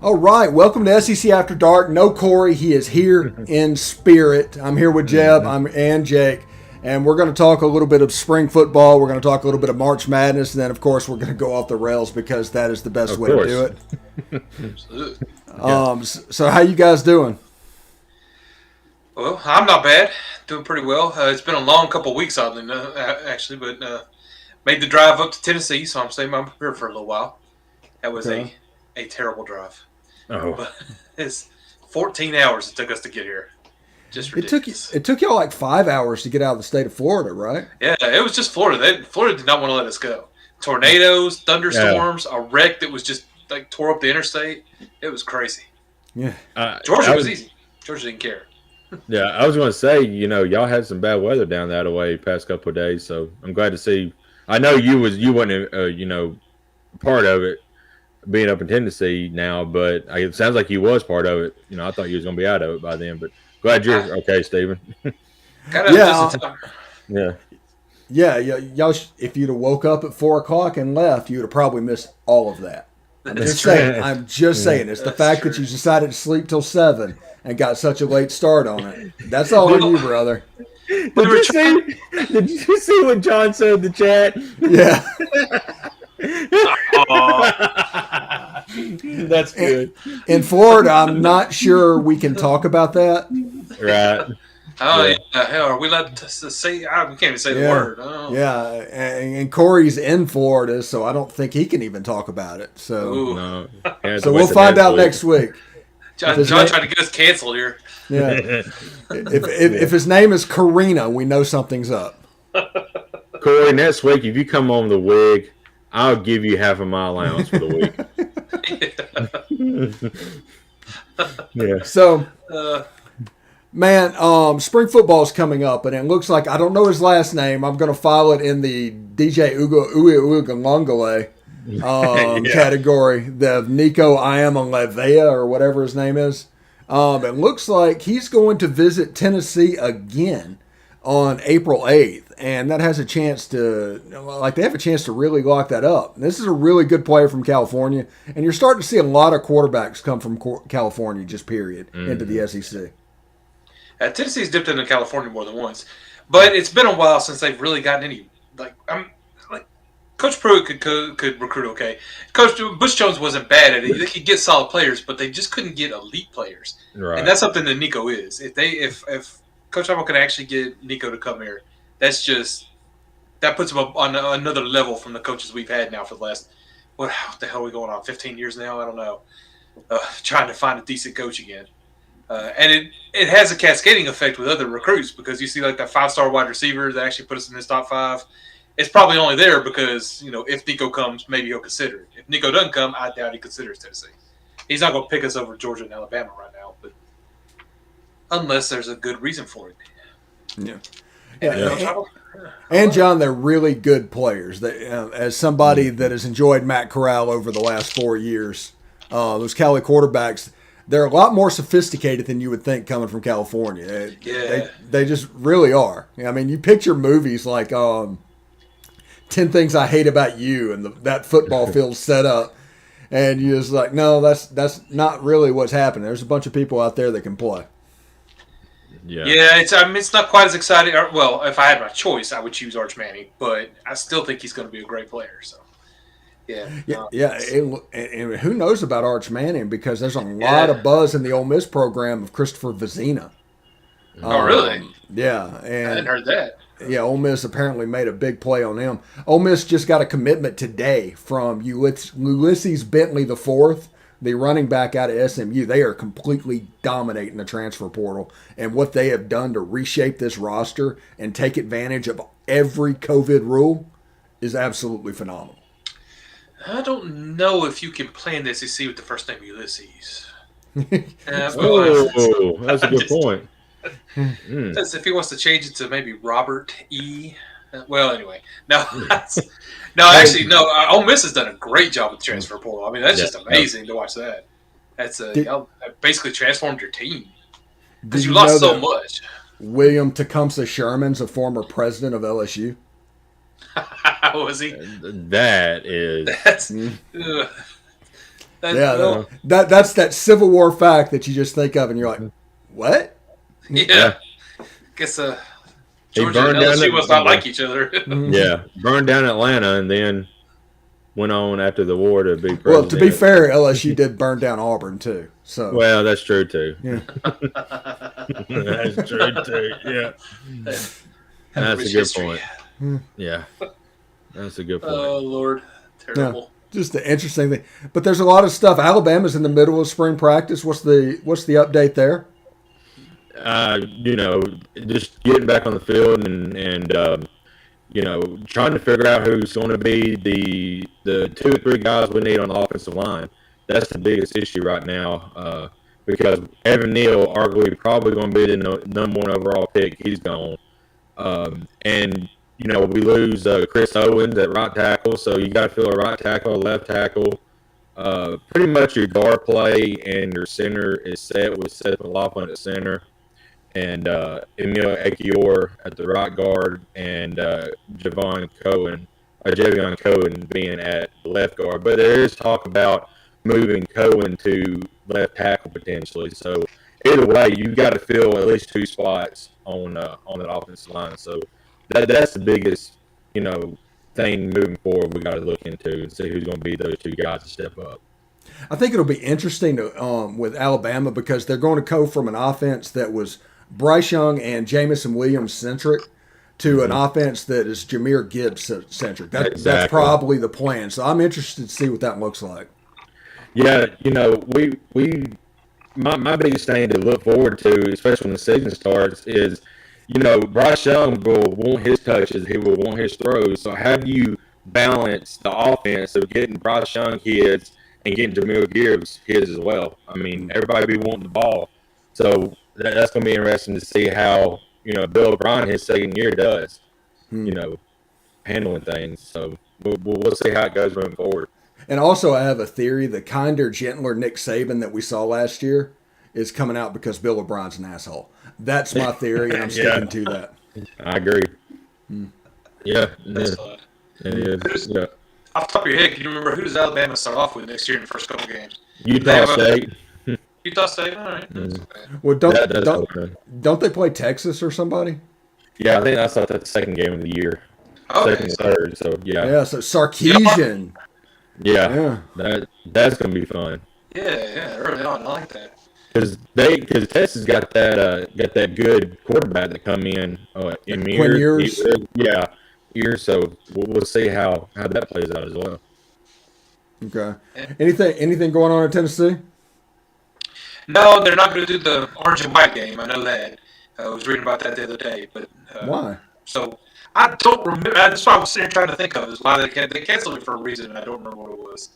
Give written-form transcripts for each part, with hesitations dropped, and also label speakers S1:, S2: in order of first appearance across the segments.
S1: All right, welcome to SEC After Dark. No Corey, he is here in spirit. I'm here with Jeb and Jake, and we're going to talk a little bit of spring football. We're going to talk a little bit of March Madness, and then, of course, we're going to go off the rails because that is the best way to do it.
S2: Absolutely.
S1: So how you guys doing?
S2: Well, I'm not bad. Doing pretty well. It's been a long couple of weeks, oddly actually, but made the drive up to Tennessee, so I'm saying I'm here for a little while. That was a terrible drive.
S3: Oh,
S2: but it's 14 hours it took us to get here. Just ridiculous.
S1: It took y'all like 5 hours to get out of the state of Florida, right?
S2: Yeah, it was just Florida. Florida did not want to let us go. Tornadoes, thunderstorms, a wreck that was just like tore up the interstate. It was crazy.
S1: Yeah.
S2: Georgia was easy. Georgia didn't care.
S3: Yeah, I was going to say, y'all had some bad weather down that way past couple of days, so I'm glad to see. I know you wasn't part of it, being up in Tennessee now, but it sounds like you was part of it. I thought you was going to be out of it by then, but glad you're okay, Stephen.
S1: Yeah, y'all. If you'd have woke up at 4 o'clock and left, you'd have probably missed all of that. I'm just saying. It's the fact that you decided to sleep till 7 and got such a late start on it. That's all on you, brother.
S3: Did you see what John said in the chat?
S1: Yeah.
S3: That's good.
S1: In Florida, I'm not sure we can talk about that.
S3: Right.
S2: Hell, are we allowed to say? We can't even say the word. Oh.
S1: Yeah, and Corey's in Florida, so I don't think he can even talk about it. So, so we'll find out next week.
S2: John trying to get us canceled here.
S1: Yeah. if his name is Karina, we know something's up.
S3: Corey, next week, if you come on the wig, I'll give you half of my allowance for the week. Yeah.
S1: So, man, spring football's coming up, and it looks like, I don't know his last name. I'm going to file it in the DJ Uiagalongale category, the Nico Iamaleava or whatever his name is. It looks like he's going to visit Tennessee again on April 8th, and that has a chance to, they have a chance to really lock that up. This is a really good player from California, and you're starting to see a lot of quarterbacks come from California, just period, into the SEC.
S2: Tennessee's dipped into California more than once, but it's been a while since they've really gotten any. Coach Pruitt could recruit okay. Coach Bush Jones wasn't bad at it. They could get solid players, but they just couldn't get elite players,
S3: right.
S2: And that's something that Nico is. If Coach Harbaugh can actually get Nico to come here, that puts him up on another level from the coaches we've had now for the last what the hell are we going on 15 years now? I don't know. Trying to find a decent coach again. And it has a cascading effect with other recruits because you see like that 5-star wide receiver that actually put us in his top 5. It's probably only there because, if Nico comes, maybe he'll consider it. If Nico doesn't come, I doubt he considers Tennessee. He's not going to pick us over Georgia and Alabama right now, but unless there's a good reason for it.
S1: Yeah. And John, they're really good players. As somebody that has enjoyed Matt Corral over the last 4 years, those Cali quarterbacks, they're a lot more sophisticated than you would think coming from California. They just really are. I mean, you picture movies like 10 Things I Hate About You and that football field set up, and you're just like, no, that's not really what's happening. There's a bunch of people out there that can play.
S2: Yeah, it's not quite as exciting. Well, if I had my choice, I would choose Arch Manning, but I still think he's going to be a great player. So,
S1: and who knows about Arch Manning because there's a lot of buzz in the Ole Miss program of Christopher Vizina.
S2: Oh, really?
S1: Yeah, and
S2: I hadn't heard that.
S1: Yeah, Ole Miss apparently made a big play on him. Ole Miss just got a commitment today from Ulysses Bentley IV, the running back out of SMU. They are completely dominating the transfer portal, and what they have done to reshape this roster and take advantage of every COVID rule is absolutely phenomenal.
S2: I don't know if you can play in the SEC with the first name Ulysses.
S3: That's a good point.
S2: If he wants to change it to maybe Robert E. Well, anyway, actually, Ole Miss has done a great job with the transfer portal. I mean, that's just amazing to watch that. That's y'all basically transformed your team because you lost so much.
S1: William Tecumseh Sherman's a former president of LSU.
S2: Was he?
S3: That is.
S1: That's that Civil War fact that you just think of, and you're like, what?
S2: Yeah. Guess Georgia and LSU must not like each other.
S3: Yeah, burned down Atlanta and then went on after the war to be president.
S1: Well, to be fair, LSU did burn down Auburn too. So
S3: well, that's true too.
S1: Yeah.
S3: That's true too. Yeah, that's a good point. Yeah, that's a good point.
S2: Oh Lord, terrible.
S1: Yeah. Just an interesting thing, but there's a lot of stuff. Alabama's in the middle of spring practice. What's the update there?
S3: Just getting back on the field and trying to figure out who's going to be the 2 or 3 guys we need on the offensive line. That's the biggest issue right now because Evan Neal, arguably, probably going to be the number 1 overall pick. He's gone. We lose Chris Owens at right tackle, so you got to fill a right tackle, a left tackle. Pretty much your guard play and your center is set with Seth McLaughlin at center and Emil Ekiyor at the right guard and Javion Cohen being at left guard. But there is talk about moving Cohen to left tackle potentially. So either way, you've got to fill at least 2 spots on that offensive line. So that's the biggest, thing moving forward we got to look into and see who's going to be those 2 guys to step up.
S1: I think it'll be interesting with Alabama because they're going to go from an offense that was Bryce Young and Jamison Williams centric to an offense that is Jahmyr Gibbs centric. That's probably the plan. So I'm interested to see what that looks like.
S3: Yeah, my biggest thing to look forward to, especially when the season starts, is Bryce Young will want his touches, he will want his throws. So how do you balance the offense of getting Bryce Young hits and getting Jahmyr Gibbs hits as well? I mean, everybody be wanting the ball. So that's going to be interesting to see how, Bill O'Brien, his second year, does, handling things. So we'll see how it goes moving forward.
S1: And also I have a theory, the kinder, gentler Nick Saban that we saw last year is coming out because Bill O'Brien's an asshole. That's my theory, and I'm sticking to that.
S3: I agree. Yeah.
S2: That's fun.
S3: It is. Yeah.
S2: Off the top of your head, can you remember who does Alabama start off with next year in the first couple games?
S3: Utah State.
S2: Utah State? All right.
S1: Well, don't they play Texas or somebody?
S3: Yeah, I think that's like the second game of the year.
S2: Okay.
S3: Second, third, so yeah.
S1: Yeah, so Sarkisian.
S3: Yeah. That's going to be fun.
S2: Yeah, early on. I like that.
S3: Because Texas got that good quarterback that come in
S1: Quinn Ewers.
S3: Years. So we'll see how that plays out as well.
S1: Okay. Anything going on in Tennessee?
S2: No, they're not going to do the orange and white game. I know that. I was reading about that the other day. But
S1: why?
S2: So I don't remember. That's what I was sitting trying to think of is why they canceled it for a reason. And I don't remember what it was.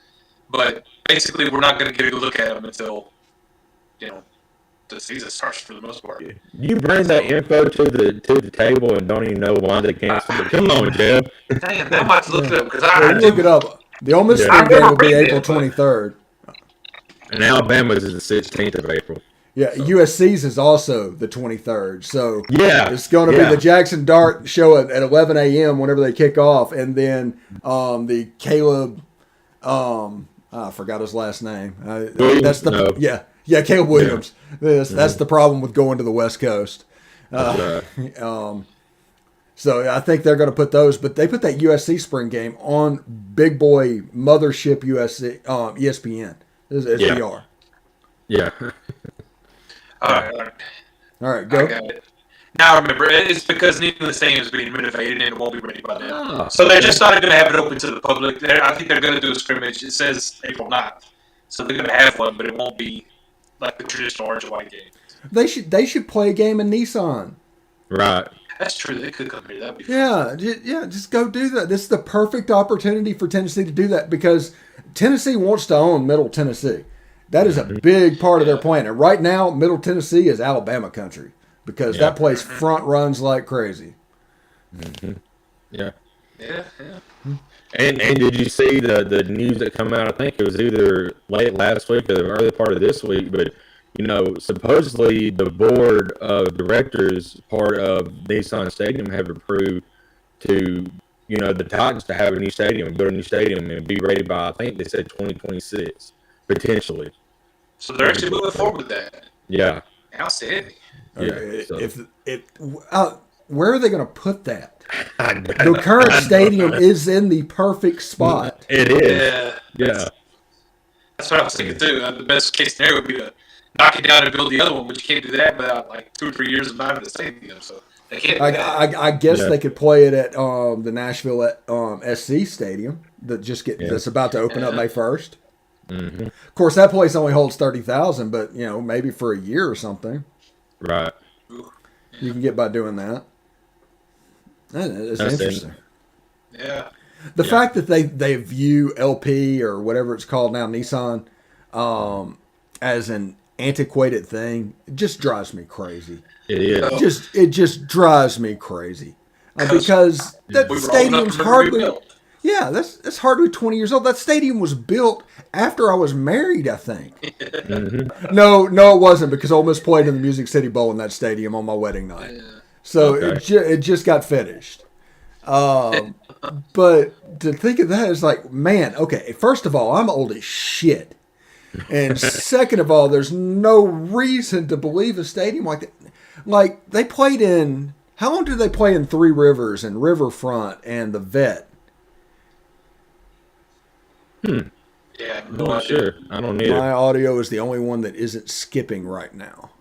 S2: But basically, we're not going to get a look at them until the season starts for the most part.
S3: You bring that info to the table and don't even know why they canceled it. Come on, Jeb.
S2: Damn, I might look it up because I
S1: look it up. The Ole Miss game will be April 23rd.
S3: And Alabama's is the 16th of April.
S1: Yeah, so. USC's is also the 23rd. So it's going to be the Jackson Dart show at 11 a.m. whenever they kick off, and then the Caleb. I forgot his last name. Caleb Williams. Yeah. That's the problem with going to the West Coast. So I think they're going to put those, but they put that USC spring game on Big Boy Mothership USC ESPN. It's VR.
S2: Yeah. All right,
S1: go.
S2: I got it. Now I remember, it's because neither of the stadium is being renovated and it won't be ready by then. So they're just not going to have it open to the public. I think they're going to do a scrimmage. It says April 9th. So they're going to have one, but it won't be like the traditional orange and white game.
S1: They should play a game in Nissan.
S3: Right.
S2: That's true. They could come here. That'd be fun.
S1: Yeah. Just go do that. This is the perfect opportunity for Tennessee to do that because Tennessee wants to own Middle Tennessee. That is a big part of their plan. And right now, Middle Tennessee is Alabama country because that place front runs like crazy.
S3: Mm-hmm. Yeah.
S2: And
S3: did you see the news that come out? I think it was either late last week or the early part of this week, but supposedly the board of directors part of Nissan Stadium have approved to the Titans to have a new stadium, build a new stadium, and be ready by, I think they said 2026. potentially.
S2: So they're actually moving forward with that.
S3: Yeah.
S2: Outstanding.
S3: Yeah. So.
S1: Where are they going to put that? The current stadium is in the perfect spot.
S3: It is. Yeah.
S2: That's what I was thinking too. The best case scenario would be to knock it down and build the other one, but you can't do that without like 2 or 3 years of not having the stadium. So they can't.
S1: I guess they could play it at the Nashville SC Stadium that's about to open up May 1st.
S3: Mm-hmm.
S1: Of course, that place only holds 30,000, but maybe for a year or something.
S3: Right.
S1: You can get by doing that. That's interesting.
S2: Yeah.
S1: The fact that they view LP or whatever it's called now, Nissan, as an antiquated thing, it just drives me crazy.
S3: It is.
S1: It just drives me crazy because that stadium's hardly. Yeah, that's hardly 20 years old. That stadium was built after I was married, I think.
S3: Mm-hmm.
S1: No, it wasn't, because Ole Miss played in the Music City Bowl in that stadium on my wedding night. So it just got finished. But to think of that is like, man, okay, first of all, I'm old as shit. And second of all, there's no reason to believe a stadium like that. Like, they played in, how long did they play in Three Rivers and Riverfront and the Vet?
S2: Yeah,
S3: I'm not sure. I don't either.
S1: My audio is the only one that isn't skipping right now.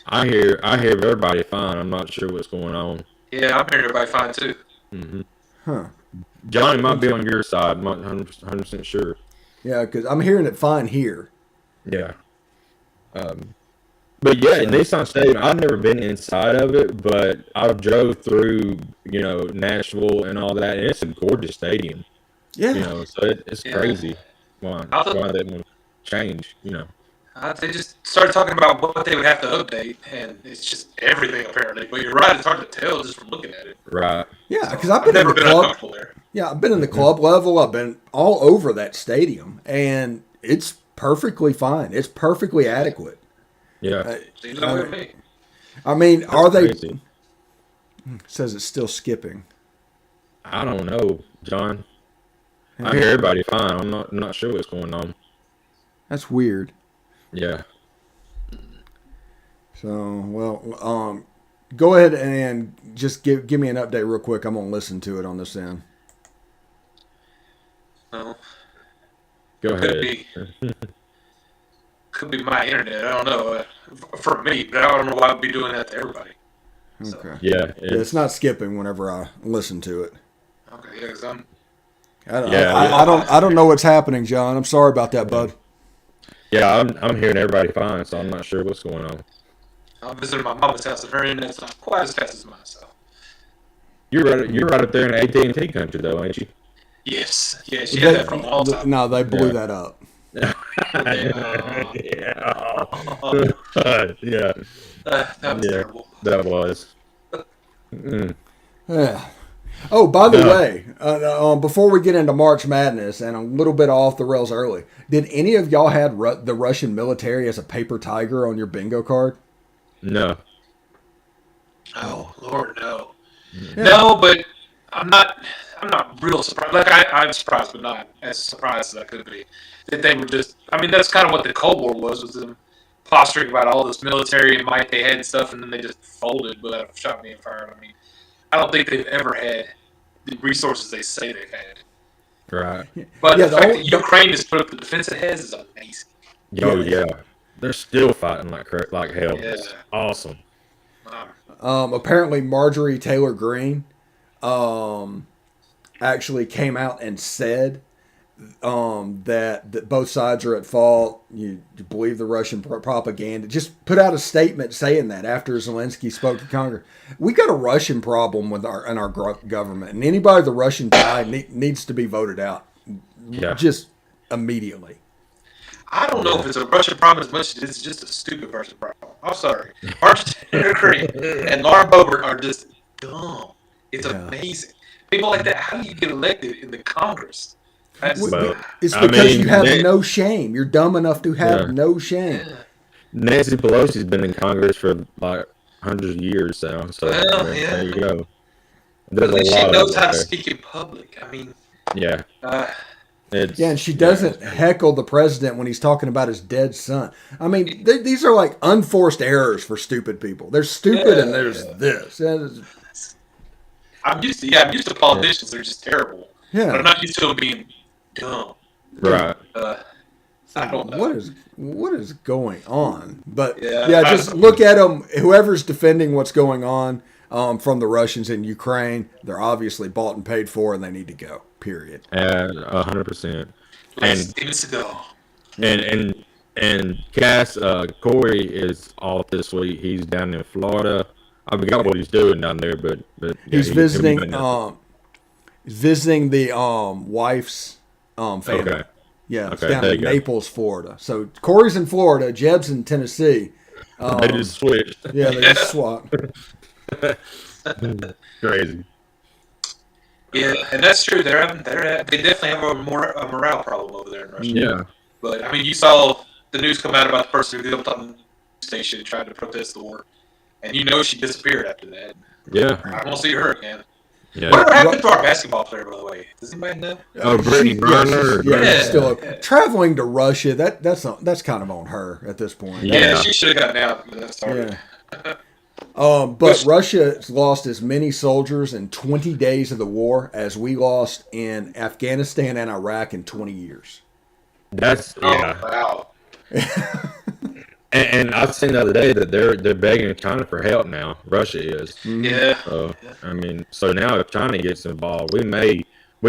S3: I hear everybody fine. I'm not sure what's going on.
S2: Yeah, I'm hearing everybody fine too.
S3: Mm-hmm.
S1: Huh.
S3: Johnny might be on your side. I'm not 100% sure.
S1: Yeah, because I'm hearing it fine here.
S3: Yeah. But yeah, Nissan Stadium, I've never been inside of it, but I've drove through, Nashville and all that, and it's a gorgeous stadium.
S1: Yeah.
S3: So it's crazy why they would change,
S2: They just started talking about what they would have to update, and it's just everything apparently. But you're right; it's hard to tell just from looking at it.
S3: Right.
S1: Yeah, because I've been in the club. Yeah, I've been in the club level. I've been all over that stadium, and it's perfectly fine. It's perfectly adequate.
S3: Yeah.
S1: I mean, are they?
S3: Crazy.
S1: Says it's still skipping.
S3: I don't know, John. I hear everybody fine. I'm not sure what's going on.
S1: That's weird.
S3: Yeah.
S1: So, well, go ahead and just give me an update real quick. I'm gonna listen to it on this end.
S2: No.
S3: Go ahead.
S2: Could be my internet. I don't know. For me, but I don't know why I'd be doing that to everybody.
S1: So. Okay.
S3: Yeah.
S1: It's not skipping whenever I listen to it.
S2: Okay. Yeah, because I'm.
S1: I don't know what's happening, John. I'm sorry about that, bud.
S3: Yeah, I'm hearing everybody fine, so I'm not sure what's going on.
S2: I'm visiting my mama's house, and her internet's not quite as fast as mine. So.
S3: You're right up there in AT&T country, though, ain't you?
S2: Yes. Yeah, she had that for a long time.
S1: No, they blew that up.
S3: Yeah.
S2: That was terrible.
S3: That was.
S1: Yeah. Oh, by the way, before we get into March Madness and a little bit off the rails early, did any of y'all had the Russian military as a paper tiger on your bingo card?
S3: No.
S2: Oh, Lord, no. Yeah. No, but I'm not real surprised. Like, I'm surprised, but not as surprised as I could be. That they were just, that's kind of what the Cold War was them posturing about all this military and might they had and stuff, and then they just folded without shot being fired. I don't think they've ever had the resources they say they've had.
S3: Right.
S2: But the fact that Ukraine has put up the defense it has is amazing.
S3: Oh, yeah. They're still fighting like hell.
S2: Yeah.
S3: It's awesome.
S1: Apparently, Marjorie Taylor Greene actually came out and said that both sides are at fault. You believe the Russian propaganda. Just put out a statement saying that after Zelensky spoke to Congress. We got a Russian problem in our government, and anybody the Russian side needs to be voted out.
S3: Yeah.
S1: Just immediately.
S2: I don't know if it's a Russian problem as much as it's just a stupid Russian problem. I'm sorry. Marjorie Taylor Greene and Lauren Boebert are just dumb. It's amazing. People like that, how do you get elected in the Congress?
S1: It's because you have no shame. You're dumb enough to have no shame.
S2: Yeah.
S3: Nancy Pelosi's been in Congress for like hundreds of years now. So there you go.
S2: At least she knows how to speak in public.
S3: Yeah.
S1: And she doesn't heckle the president when he's talking about his dead son. I mean, these are like unforced errors for stupid people. There's stupid and there's this.
S2: I'm used to politicians that are just terrible.
S1: Yeah.
S2: But I'm not used to them being dumb.
S3: Right.
S2: I don't know.
S1: What is going on? But just look at them. Whoever's defending what's going on from the Russians in Ukraine, they're obviously bought and paid for, and they need to go. Period.
S3: 100%.
S2: Let's go.
S3: And Cass, Corey is off this week. He's down in Florida. I forgot what he's doing down there, but
S1: he's visiting. Visiting the wife's family.
S3: Okay.
S1: Yeah, it's down in Naples, Florida. So Corey's in Florida, Jeb's in Tennessee.
S3: They just switched.
S1: Yeah, they just swapped.
S3: Crazy.
S2: Yeah, and that's true. They definitely have a morale problem over there in Russia.
S3: Yeah.
S2: But I mean, you saw the news come out about the person who jumped on the station and tried to protest the war, and she disappeared after that.
S3: Yeah.
S2: I won't see her again.
S3: Yeah.
S2: Whatever happened to our basketball player, by the way? Does anybody know?
S3: Brittany Griner.
S1: Yeah, still traveling to Russia. That's kind of on her at this point.
S2: Yeah, she should have gotten out when that started.
S1: Yeah. But Russia lost as many soldiers in 20 days of the war as we lost in Afghanistan and Iraq in 20 years.
S2: Wow.
S3: And I've seen the other day that they're begging China for help now. Russia is.
S2: Yeah.
S3: So, I mean, so now if China gets involved, we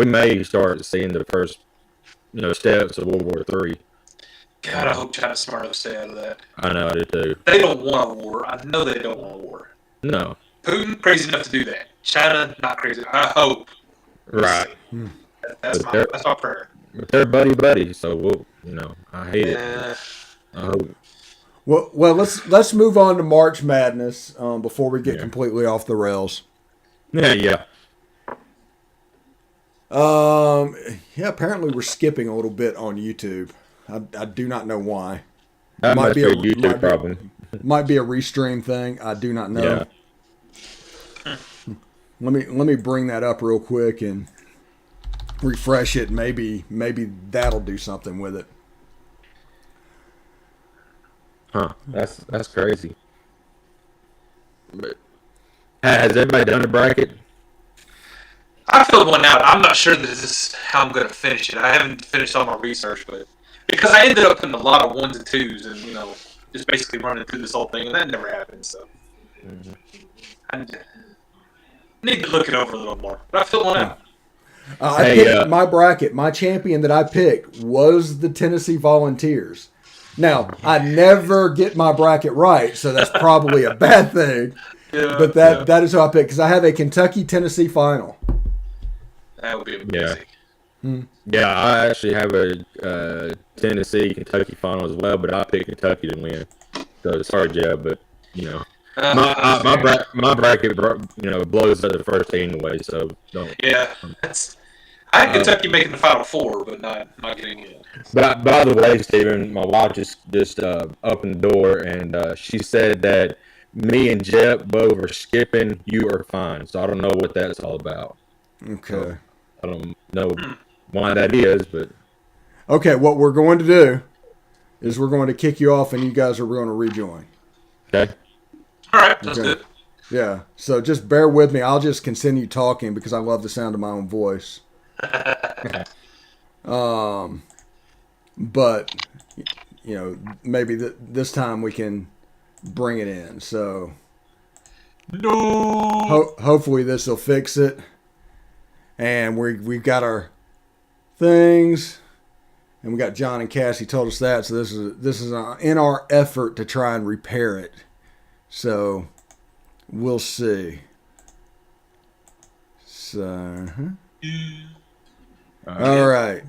S3: may start seeing the first, steps of World War III.
S2: God, I hope China's smart enough to stay out of that.
S3: I know, I do too.
S2: They don't want a war. I know they don't want a war.
S3: No.
S2: Putin, crazy enough to do that. China, not crazy. I hope.
S3: Right.
S2: That's my prayer.
S3: But they're buddy, so I hate it. I hope.
S1: Well, let's move on to March Madness before we get completely off the rails.
S3: Yeah.
S1: Apparently we're skipping a little bit on YouTube. I do not know why.
S3: That might be a YouTube problem.
S1: Might be a restream thing. I do not know. Yeah. Let me bring that up real quick and refresh it. Maybe that'll do something with it.
S3: Huh? That's crazy. But has everybody done a bracket?
S2: I filled one out. I'm not sure that this is how I'm going to finish it. I haven't finished all my research, but because I ended up in a lot of 1s and 2s, and just basically running through this whole thing, and that never happened. So I need to look it over a little more. But I filled one out.
S1: I picked my bracket. My champion that I picked was the Tennessee Volunteers. Now, I never get my bracket right, so that's probably a bad thing. Yeah, but that is who I picked, because I have a Kentucky-Tennessee final.
S2: That would be amazing.
S3: Yeah, I actually have a Tennessee-Kentucky final as well, but I picked Kentucky to win. So, sorry, Jeb, but, my bracket, blows up the first anyway, so don't.
S2: Yeah, I had Kentucky making the Final Four, but not getting in.
S3: But by the way, Stephen, my wife just opened the door, and she said that me and Jeb both are skipping. You are fine. So I don't know what that's all about.
S1: Okay.
S3: So I don't know why that is, but
S1: okay. What we're going to do is we're going to kick you off, and you guys are going to rejoin.
S3: Okay.
S2: All right. That's good.
S1: Yeah. So just bear with me. I'll just continue talking because I love the sound of my own voice. But maybe this time we can bring it in. So hopefully this will fix it. And we've got our things, and we got John and Cassie told us that. So this is in our effort to try and repair it. So we'll see. So. All right.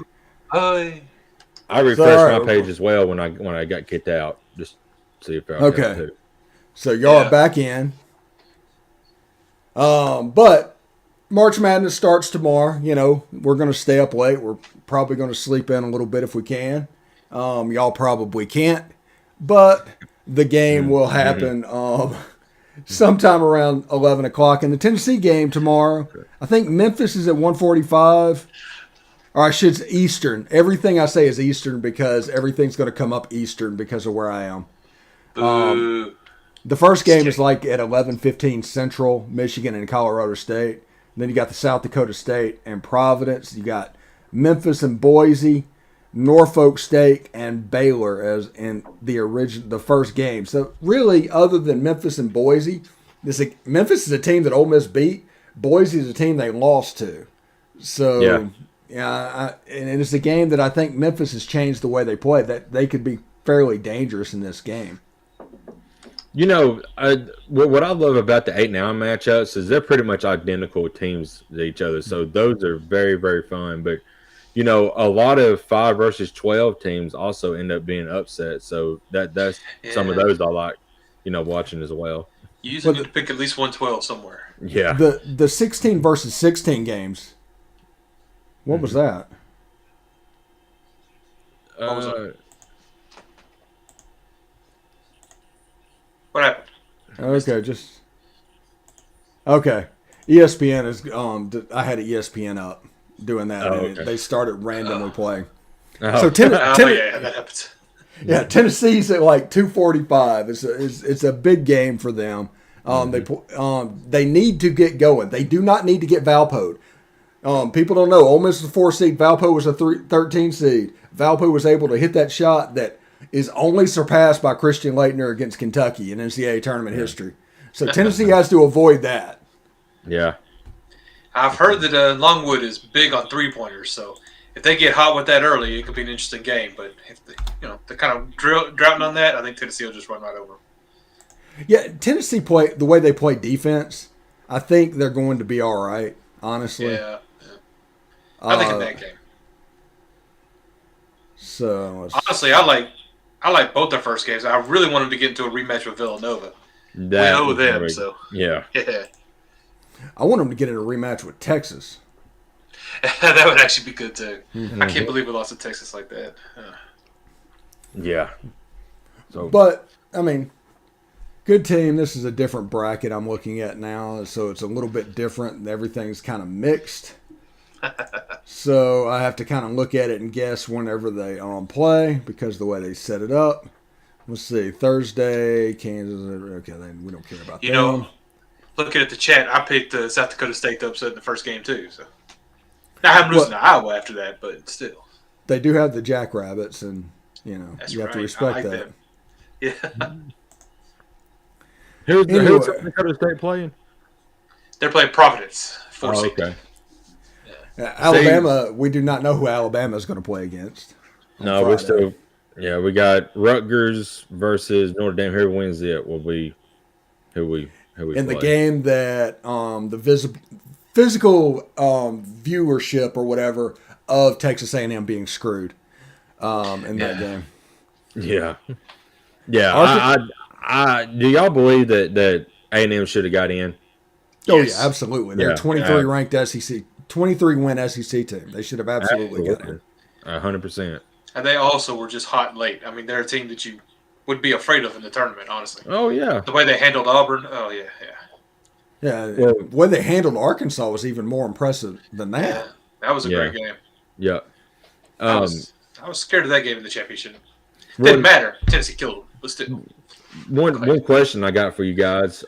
S3: I refreshed my page as well when I got kicked out, just to see if I
S1: okay. So y'all are back in. But March Madness starts tomorrow. We're going to stay up late. We're probably going to sleep in a little bit if we can. Y'all probably can't, but the game will happen sometime around 11 o'clock. And the Tennessee game tomorrow, I think Memphis is at 1:45. Or I should say Eastern. Everything I say is Eastern because everything's going to come up Eastern because of where I am. The first game is like at 11:15 Central, Michigan and Colorado State. And then you got the South Dakota State and Providence. You got Memphis and Boise, Norfolk State and Baylor as in the first game. So really, other than Memphis and Boise, Memphis is a team that Ole Miss beat. Boise is a team they lost to. So and it's a game that I think Memphis has changed the way they play. That they could be fairly dangerous in this game.
S3: You know, what I love about the 8-9 matchups is they're pretty much identical teams to each other. So those are very, very fun. But, you know, a lot of 5 versus 12 teams also end up being upset. So that's some of those I like, you know, watching as well.
S2: You usually need to pick at least 112 somewhere.
S3: Yeah.
S1: The 16 versus 16 games. What was that?
S2: What was that? What happened?
S1: Okay. ESPN is I had ESPN up doing that. And they started randomly playing. So
S2: that happens.
S1: Yeah, Tennessee's at like 245. It's a big game for them. They need to get going. They do not need to get Valpo'd. People don't know. Ole Miss was a 4 seed. Valpo was a 13 seed. Valpo was able to hit that shot that is only surpassed by Christian Laettner against Kentucky in NCAA tournament history. So Tennessee has to avoid that.
S3: Yeah.
S2: I've heard that Longwood is big on 3-pointers, so if they get hot with that early, it could be an interesting game. But if they're kind of droughting on that, I think Tennessee will just run right over them.
S1: Yeah, Tennessee the way they play defense, I think they're going to be all right, honestly.
S2: Yeah. I think in that game.
S1: So
S2: honestly, I like both their first games. I really want them to get into a rematch with Villanova. We know them, great. So
S3: yeah.
S1: I want them to get in a rematch with Texas.
S2: That would actually be good too. Mm-hmm. I can't believe we lost to Texas like that.
S3: Yeah. So,
S1: but I mean, good team. This is a different bracket I'm looking at now, so it's a little bit different. Everything's kind of mixed. So I have to kind of look at it and guess whenever they play because of the way they set it up. Let's see. Thursday, Kansas. Okay, then we don't care about them.
S2: Looking at the chat, I picked South Dakota State to upset in the first game too. So now I'm losing to Iowa after that, but still.
S1: They do have the Jackrabbits, and you have to respect that.
S2: Them. Yeah.
S3: Who's South Dakota State playing?
S2: They're playing Providence. 4 seed.
S3: Okay.
S1: Alabama, we do not know who Alabama is going to play against.
S3: No, we still, we got Rutgers versus Notre Dame. Who wins it will be who we
S1: in the game that the physical viewership or whatever of Texas A&M being screwed in that game.
S3: Yeah, yeah. I do y'all believe that A&M should have got in?
S1: Oh yeah, absolutely. They're 23 ranked SEC. 23-win SEC team. They should have absolutely got in.
S3: 100%.
S2: And they also were just hot and late. I mean, they're a team that you would be afraid of in the tournament, honestly.
S3: Oh, yeah.
S2: The way they handled Auburn, yeah.
S1: Yeah, the way they handled Arkansas was even more impressive than that.
S2: Yeah, that was a great game.
S3: Yeah.
S2: I was scared of that game in the championship. Didn't matter. Tennessee killed them, but still.
S3: One question I got for you guys.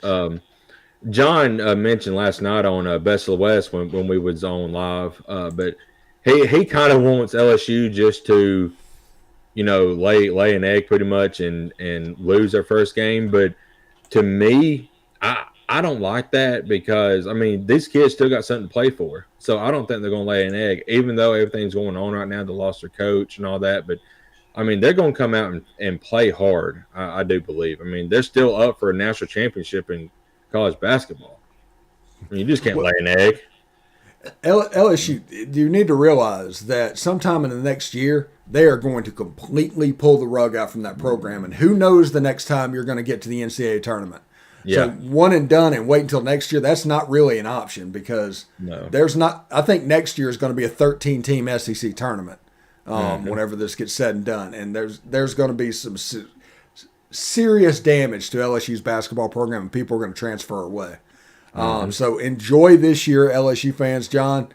S3: John mentioned last night on Best of the West when we was on live, but he kind of wants LSU just to, lay an egg pretty much and lose their first game. But to me, I don't like that because, I mean, these kids still got something to play for. So I don't think they're going to lay an egg, even though everything's going on right now. They lost their coach and all that. But, I mean, they're going to come out and play hard, I do believe. I mean, they're still up for a national championship in college basketball. I mean, you just can't lay an egg.
S1: LSU, you need to realize that sometime in the next year, they are going to completely pull the rug out from that program. And who knows the next time you're going to get to the NCAA tournament.
S3: Yeah.
S1: So one and done and wait until next year, that's not really an option because I think next year is going to be a 13-team SEC tournament whenever this gets said and done. And there's going to be some serious damage to LSU's basketball program, and people are going to transfer away. So enjoy this year, LSU fans. John,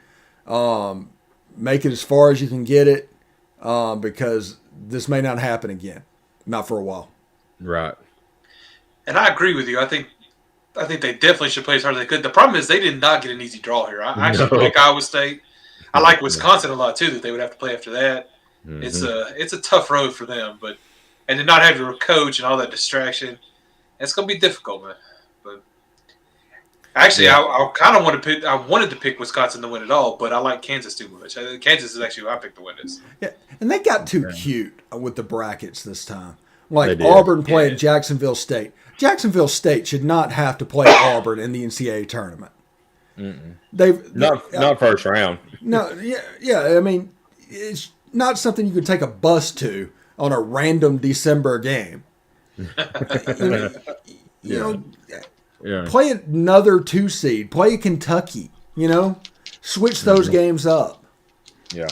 S1: make it as far as you can get it, because this may not happen again, not for a while.
S3: Right.
S2: And I agree with you. I think they definitely should play as hard as they could. The problem is they did not get an easy draw here. I actually like Iowa State. I like Wisconsin a lot too, that they would have to play after that. Mm-hmm. It's a tough road for them, and to not have your coach and all that distraction, it's going to be difficult, man. But actually, I kind of wanted to pick Wisconsin to win it all, but I like Kansas too much. Kansas is actually who I picked to win this.
S1: Yeah, and they got too cute with the brackets this time. Like Auburn played Jacksonville State. Jacksonville State should not have to play Auburn in the NCAA tournament.
S3: Not first round.
S1: No, yeah. I mean, it's not something you could take a bus to on a random December game. Play another 2 seed. Play Kentucky. Switch those games up.
S3: Yeah.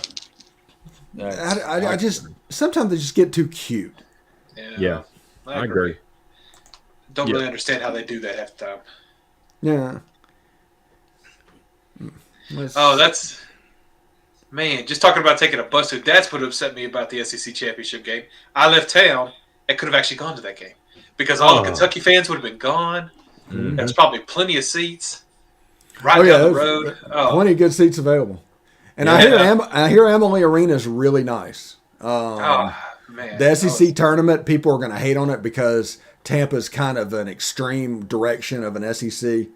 S1: I just sometimes they just get too cute.
S3: Yeah. I agree.
S2: Don't really understand how they do that half the time.
S1: Yeah.
S2: That's man. Just talking about taking a bus to. That's what upset me about the SEC championship game. I left town and could have actually gone to that game because all the Kentucky fans would have been gone. Mm-hmm. There's probably plenty of seats down the road.
S1: Plenty of good seats available. And I hear Emily Arena is really nice.
S2: Man.
S1: The SEC tournament, people are going to hate on it because Tampa's kind of an extreme direction of an SEC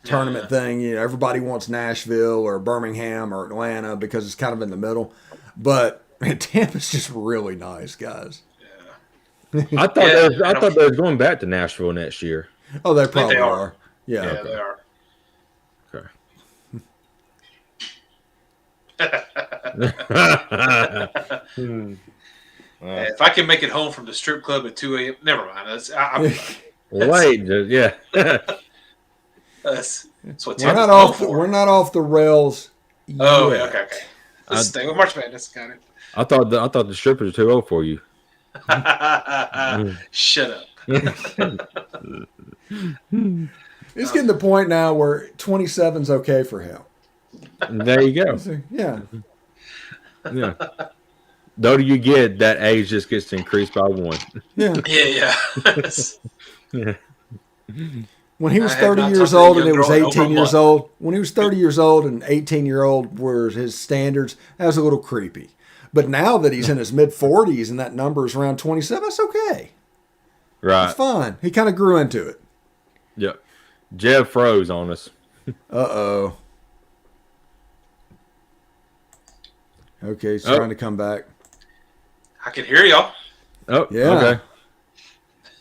S1: tournament thing. Everybody wants Nashville or Birmingham or Atlanta because it's kind of in the middle. But Tampa's just really nice, guys.
S3: Yeah. I thought they were going back to Nashville next year.
S1: Oh, they probably are. Yeah,
S2: okay. They are.
S3: Okay.
S2: If I can make it home from the strip club at 2 a.m., never mind.
S3: Wait, yeah.
S2: That's what
S1: we're not off the rails.
S2: Oh, yeah, okay. Let's stay with March Madness. Got it.
S3: I thought the strippers were too old for you.
S2: Shut up.
S1: It's getting to the point now where 27's okay for him.
S3: There you go.
S1: Yeah.
S3: Yeah. The older you get, that age just gets increased by 1.
S1: Yeah.
S2: Yeah.
S3: Yeah.
S1: When he was 30 years old and it was 18 years old, when he was 30 years old and 18-year-old were his standards, that was a little creepy. But now that he's in his mid-40s and that number is around 27, that's okay.
S3: Right.
S1: It's fine. He kind of grew into it.
S3: Yep. Jeb froze on us.
S1: Uh-oh. Okay, he's trying to come back.
S2: I can hear y'all.
S3: Oh,
S1: yeah.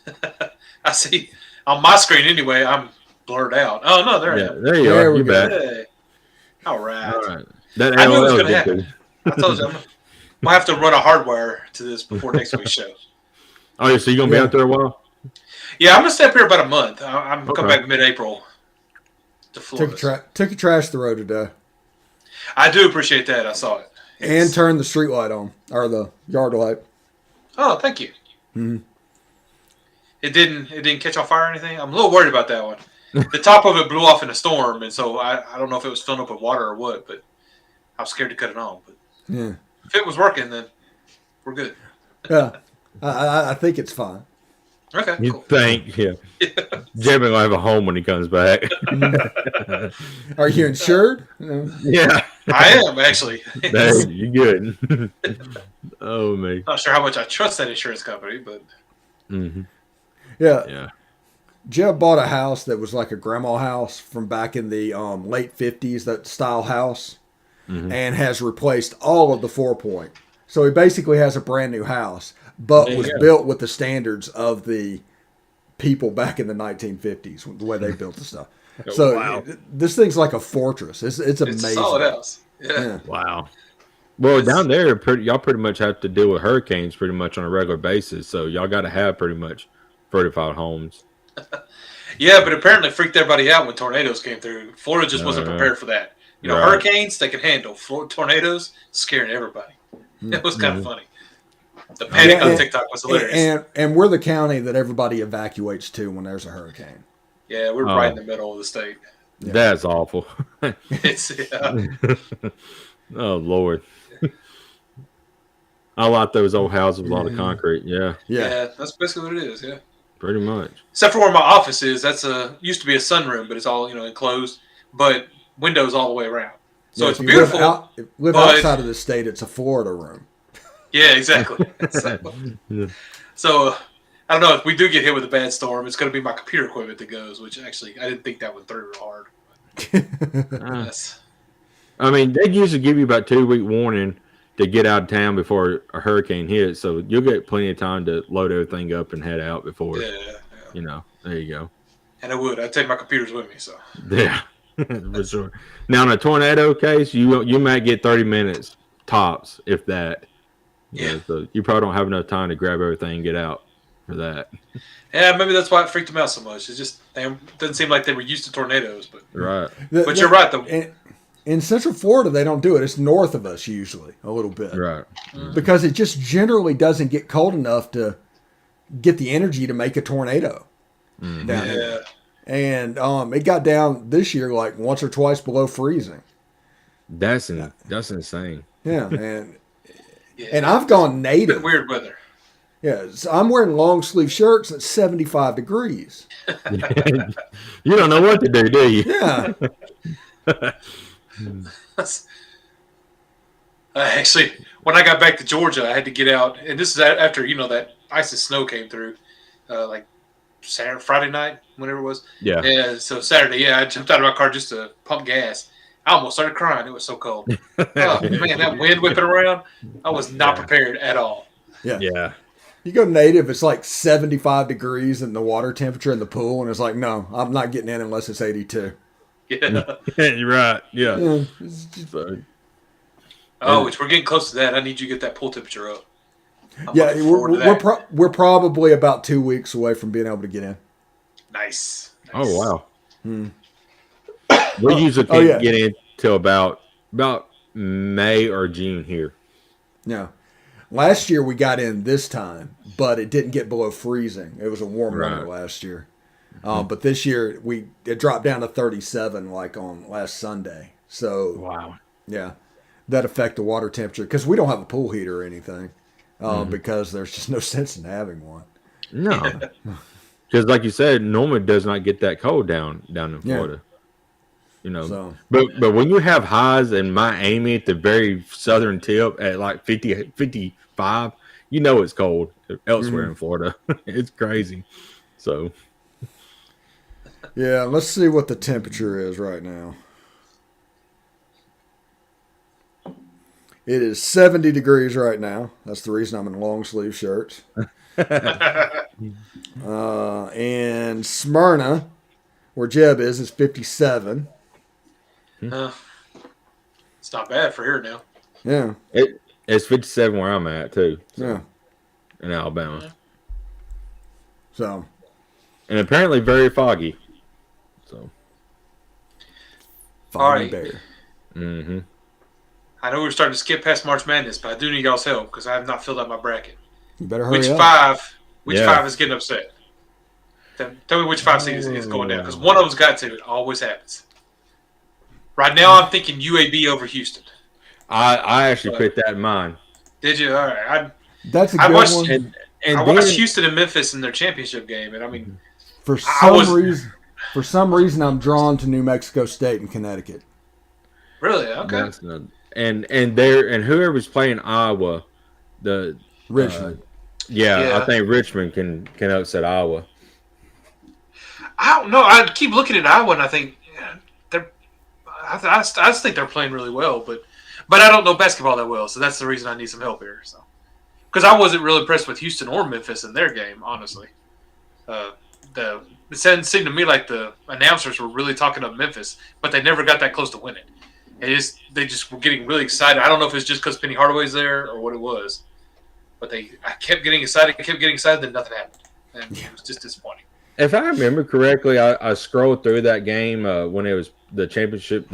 S2: Okay. I see. On my screen, anyway, I'm blurred out. Oh, no, there I am.
S3: There you are. You're back.
S2: Hey. All right.
S3: That
S2: I knew it was going to happen. I told you, we'll have to run a hardwire to this before next week's show.
S3: Oh, yeah, so you're going to be out there a while?
S2: Yeah, I'm going to stay up here about a month. I'm coming back mid-April to Florida.
S1: Took a trash the road today.
S2: I do appreciate that. I saw it.
S1: And turned the street light on, or the yard light.
S2: Oh, thank you.
S1: Mm-hmm.
S2: It didn't catch on fire or anything? I'm a little worried about that one. The top of it blew off in a storm, and so I don't know if it was filling up with water or what, but I was scared to cut it on. But if it was working, then we're good.
S1: Yeah, I think it's fine.
S2: Okay,
S3: you
S2: cool.
S3: think, yeah. Jeb will have a home when he comes back.
S1: Are you insured?
S3: Yeah.
S2: I am, actually.
S3: You're good. Oh, me.
S2: Not sure how much I trust that insurance company, but...
S3: Mm-hmm.
S1: Yeah. Jeb bought a house that was like a grandma house from back in the late 50s, that style house, and has replaced all of the 4-point. So he basically has a brand new house, but was built with the standards of the people back in the 1950s, the way they built the stuff. So this thing's like a fortress. It's amazing.
S2: It's a solid house. Yeah.
S3: Wow. Well, down there, y'all pretty much have to deal with hurricanes pretty much on a regular basis. So y'all got to have pretty much 35 homes.
S2: Yeah, but apparently freaked everybody out when tornadoes came through. Florida just wasn't prepared for that. Hurricanes they can handle. Tornadoes scaring everybody. It was kind of funny. The panic on TikTok was hilarious.
S1: And we're the county that everybody evacuates to when there's a hurricane.
S2: Yeah, we're right in the middle of the state.
S3: Yeah. That's awful.
S2: It's
S3: Oh Lord. I like those old houses with a lot of concrete. Yeah.
S2: Yeah, that's basically what it is. Yeah,
S3: pretty much.
S2: Except for where my office is, that's used to be a sunroom, but it's all enclosed, but windows all the way around. So it's beautiful.
S1: Live outside of the state, it's a Florida room.
S2: Yeah, exactly. So I don't know if we do get hit with a bad storm, it's going to be my computer equipment that goes, which actually I didn't think that one through real hard. Yes.
S3: I mean, they usually give you about 2-week warning to get out of town before a hurricane hits, so you'll get plenty of time to load everything up and head out before. Yeah. There you go.
S2: And I'd take my computers with me. So
S3: yeah, for sure. Now in a tornado case, you might get 30 minutes tops, if that.
S2: Yeah.
S3: So you probably don't have enough time to grab everything and get out for that.
S2: Yeah, maybe that's why it freaked them out so much. It just doesn't seem like they were used to tornadoes, but
S3: right.
S2: But you're right though.
S1: In Central Florida, they don't do it. It's north of us usually, a little bit.
S3: Right.
S1: Because it just generally doesn't get cold enough to get the energy to make a tornado down here. And it got down this year like once or twice below freezing.
S3: That's insane.
S1: Yeah, and I've gone native.
S2: Weird weather.
S1: Yeah, so I'm wearing long sleeve shirts at 75 degrees.
S3: You don't know what to do you?
S1: Yeah.
S2: Actually, when I got back to Georgia, I had to get out, and this is after that ice and snow came through, like Friday night, whenever it was.
S3: Yeah.
S2: So Saturday, I jumped out of my car just to pump gas. I almost started crying. It was so cold. Oh man, that wind whipping around. I was not prepared at all.
S1: Yeah.
S3: Yeah.
S1: You go native, it's like 75 degrees in the water temperature in the pool, and it's like, no, I'm not getting in unless it's 82.
S2: Yeah.
S3: You're right. Yeah.
S2: Which we're getting close to that. I need you to get that pool temperature up.
S1: We're probably about 2 weeks away from being able to get in.
S2: Nice.
S3: Oh wow. We usually can't get in till about May or June here.
S1: Yeah. Last year we got in this time, but it didn't get below freezing. It was a warm winter last year. But this year it dropped down to 37 like on last Sunday. So
S3: wow.
S1: Yeah. That affect the water temperature because we don't have a pool heater or anything because there's just no sense in having one.
S3: No. Because like you said, normally it does not get that cold down in Florida. But when you have highs in Miami at the very southern tip at like 50, 55, it's cold elsewhere in Florida. It's crazy. So,
S1: yeah, let's see what the temperature is right now. It is 70 degrees right now. That's the reason I'm in long sleeve shirts. And Smyrna, where Jeb is 57.
S2: It's not bad for here now.
S1: Yeah.
S3: It's 57 where I'm at, too. So,
S1: yeah.
S3: In Alabama.
S1: So.
S3: And apparently very foggy. So.
S1: Foggy bear.
S3: Mm-hmm.
S2: I know we're starting to skip past March Madness, but I do need y'all's help because I have not filled out my bracket.
S1: You better hurry up.
S2: Which five is getting upset? Tell me which 5 seed is going down because one of them's got to. It always happens. Right now, I'm thinking UAB over Houston.
S3: I actually put that in mind.
S2: Did you? All right.
S1: That's a good one.
S2: I watched Houston and Memphis in their championship game, and I mean,
S1: for some reason, I'm drawn to New Mexico State and Connecticut.
S2: Really? Okay.
S3: And whoever's playing Iowa, the
S1: Richmond.
S3: I think Richmond can upset Iowa.
S2: I don't know. I keep looking at Iowa, and I think I just think they're playing really well, but I don't know basketball that well, so that's the reason I need some help here. So, because I wasn't really impressed with Houston or Memphis in their game, honestly. It seemed to me like the announcers were really talking up Memphis, but they never got that close to winning. They just were getting really excited. I don't know if it's just because Penny Hardaway's there or what it was, but I kept getting excited, then nothing happened, and it was just disappointing.
S3: If I remember correctly, I scrolled through that game when it was their championship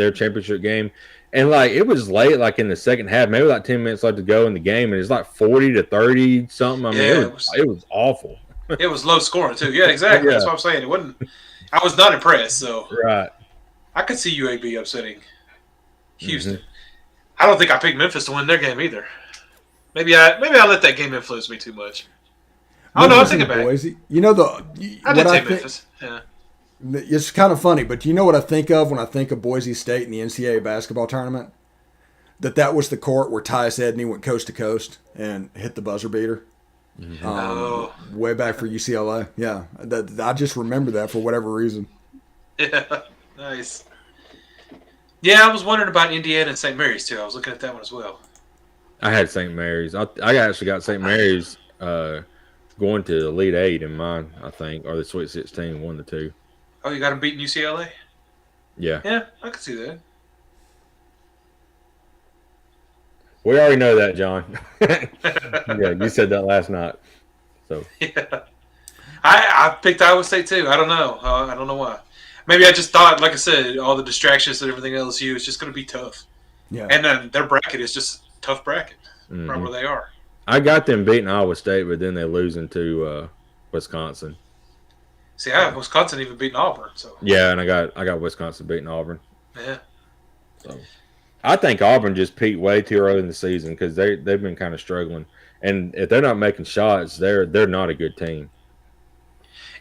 S3: game, and like it was late, like in the second half, maybe like 10 minutes left to go in the game, and it's like 40-30 something. I mean, it was awful.
S2: It was low scoring too. Yeah, exactly. That's what I'm saying. It wasn't. I was not impressed. So
S3: right,
S2: I could see UAB upsetting Houston. I don't think I picked Memphis to win their game either. Maybe I let that game influence me too much. I don't know. I'm thinking back.
S1: Boise. You know
S2: I did say Memphis. Yeah.
S1: It's kind of funny, but you know what I think of when I think of Boise State in the NCAA basketball tournament? That was the court where Tyus Edney went coast to coast and hit the buzzer beater. Way back for UCLA. Yeah. I just remember that for whatever reason.
S2: Yeah. Nice. Yeah, I was wondering about Indiana and St. Mary's too. I was looking at that one as well.
S3: I had St. Mary's. I actually got St. Mary's going to the Elite Eight in mine, I think, or the Sweet 16, one of the two.
S2: Oh, you got them beating UCLA?
S3: Yeah.
S2: Yeah, I can see that.
S3: We already know that, John. Yeah, you said that last night. So
S2: yeah, I picked Iowa State too. I don't know. I don't know why. Maybe I just thought, like I said, all the distractions and everything LSU is just going to be tough.
S1: Yeah.
S2: And then their bracket is just a tough bracket, right where they are.
S3: I got them beating Iowa State, but then they're losing to Wisconsin.
S2: See, I have Wisconsin even beating Auburn. So
S3: yeah, and I got Wisconsin beating Auburn.
S2: Yeah.
S3: So I think Auburn just peaked way too early in the season because they've been kind of struggling, and if they're not making shots, they're not a good team.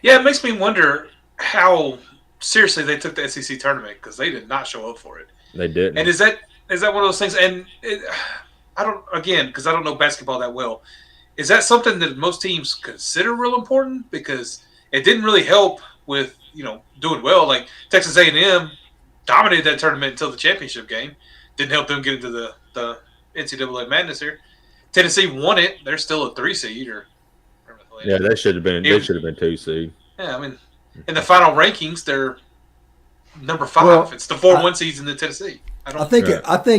S2: Yeah, it makes me wonder how seriously they took the SEC tournament because they did not show up for it.
S3: They didn't.
S2: And is that one of those things? And I don't know basketball that well. Is that something that most teams consider real important? Because it didn't really help with doing well. Like Texas A&M dominated that tournament until the championship game. Didn't help them get into the NCAA madness here. Tennessee won it. They're still a 3 seed
S3: yeah, they should have been. They should have been 2 seed.
S2: Yeah, I mean, in the final rankings, they're number 5.
S1: Well,
S2: it's the 4-1 seeds in the Tennessee. I think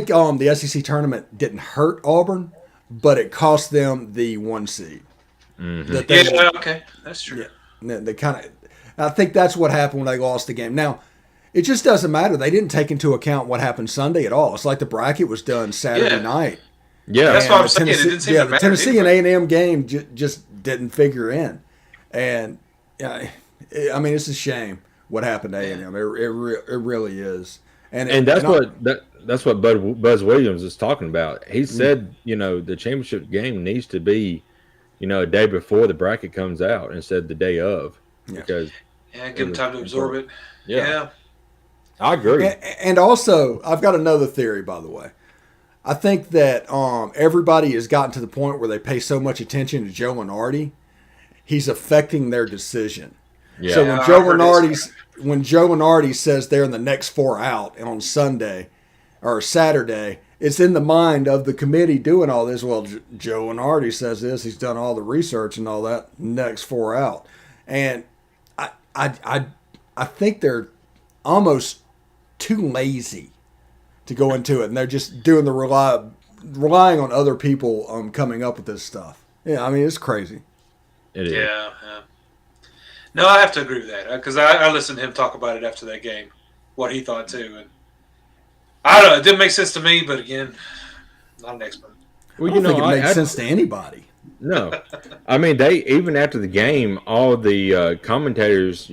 S1: the SEC tournament didn't hurt Auburn, but it cost them the 1 seed.
S2: Mm-hmm. Okay, that's true.
S1: Yeah, they I think that's what happened when they lost the game. Now, it just doesn't matter. They didn't take into account what happened Sunday at all. It's like the bracket was done Saturday night.
S3: Yeah,
S2: that's what I'm saying. It didn't seem to matter.
S1: The Tennessee and A&M game just didn't figure in, and I mean, it's a shame what happened to A&M. It really is, and
S3: that's what Buzz Williams is talking about. He said, the championship game needs to be, a day before the bracket comes out instead of the day of, because
S2: give them time to absorb it.
S3: Yeah, I agree.
S1: And also, I've got another theory, by the way. I think that everybody has gotten to the point where they pay so much attention to Joe Lunardi, he's affecting their decision. Yeah. So when Joe Lunardi says they're in the next 4 out and on Sunday or Saturday, it's in the mind of the committee doing all this. Well, Joe Lunardi says this. He's done all the research and all that. Next 4 out, and I think they're almost too lazy to go into it, and they're just doing the relying on other people coming up with this stuff. Yeah, I mean, it's crazy.
S3: It is.
S2: Yeah. No, I have to agree with that because I listened to him talk about it after that game, what he thought too, and I don't know. It didn't make sense to me, but again, not an expert.
S1: Well, I don't think it makes sense to anybody.
S3: No, I mean they even after the game, all the commentators,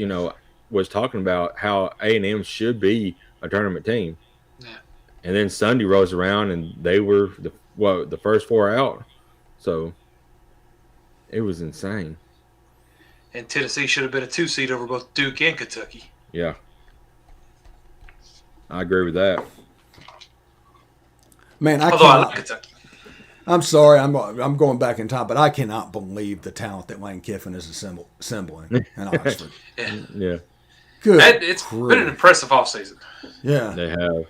S3: was talking about how A&M should be a tournament team. Yeah. And then Sunday rolls around and they were the first 4 out. So it was insane.
S2: And Tennessee should have been a 2 seed over both Duke and Kentucky.
S3: Yeah. I agree with that.
S1: Man,
S2: I like Kentucky.
S1: I'm sorry, I'm going back in time, but I cannot believe the talent that Lane Kiffin is assembling in Oxford.
S3: Yeah.
S2: Good. It's been an impressive offseason.
S1: Yeah.
S3: They have.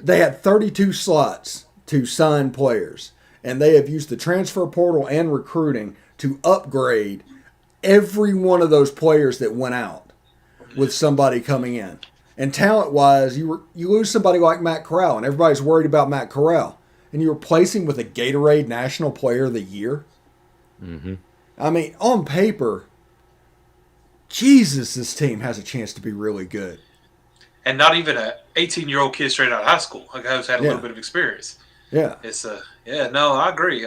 S1: They had 32 slots to sign players, and they have used the transfer portal and recruiting to upgrade every one of those players that went out with somebody coming in. And talent-wise, you lose somebody like Matt Corral, and everybody's worried about Matt Corral, and you replace him with a Gatorade National Player of the Year.
S3: Mm-hmm.
S1: I mean, on paper, Jesus, this team has a chance to be really good.
S2: And not even an 18-year-old kid straight out of high school, a guy who's had a little bit of experience.
S1: Yeah.
S2: It's no, I agree.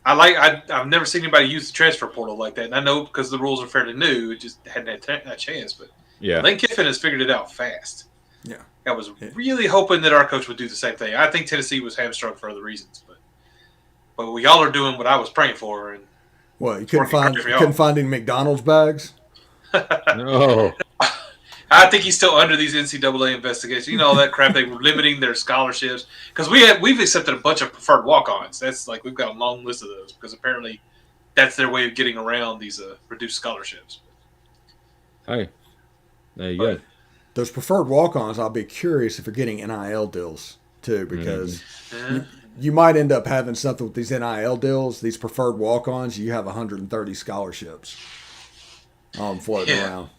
S2: I've never seen anybody use the transfer portal like that. And I know because the rules are fairly new, it just hadn't had a chance. But
S3: yeah,
S2: Lane Kiffin has figured it out fast.
S1: Yeah.
S2: I was really hoping that our coach would do the same thing. I think Tennessee was hamstrung for other reasons, but y'all are doing what I was praying for. And
S1: what, you couldn't find any McDonald's bags?
S3: No.
S2: I think he's still under these NCAA investigations. You know, all that crap. They were limiting their scholarships because we've accepted a bunch of preferred walk-ons. That's like we've got a long list of those because apparently that's their way of getting around these reduced scholarships.
S3: Hey, there you go.
S1: Those preferred walk-ons, I'll be curious if you're getting NIL deals too, because you might end up having something with these NIL deals. These preferred walk-ons, you have 130 scholarships floating around.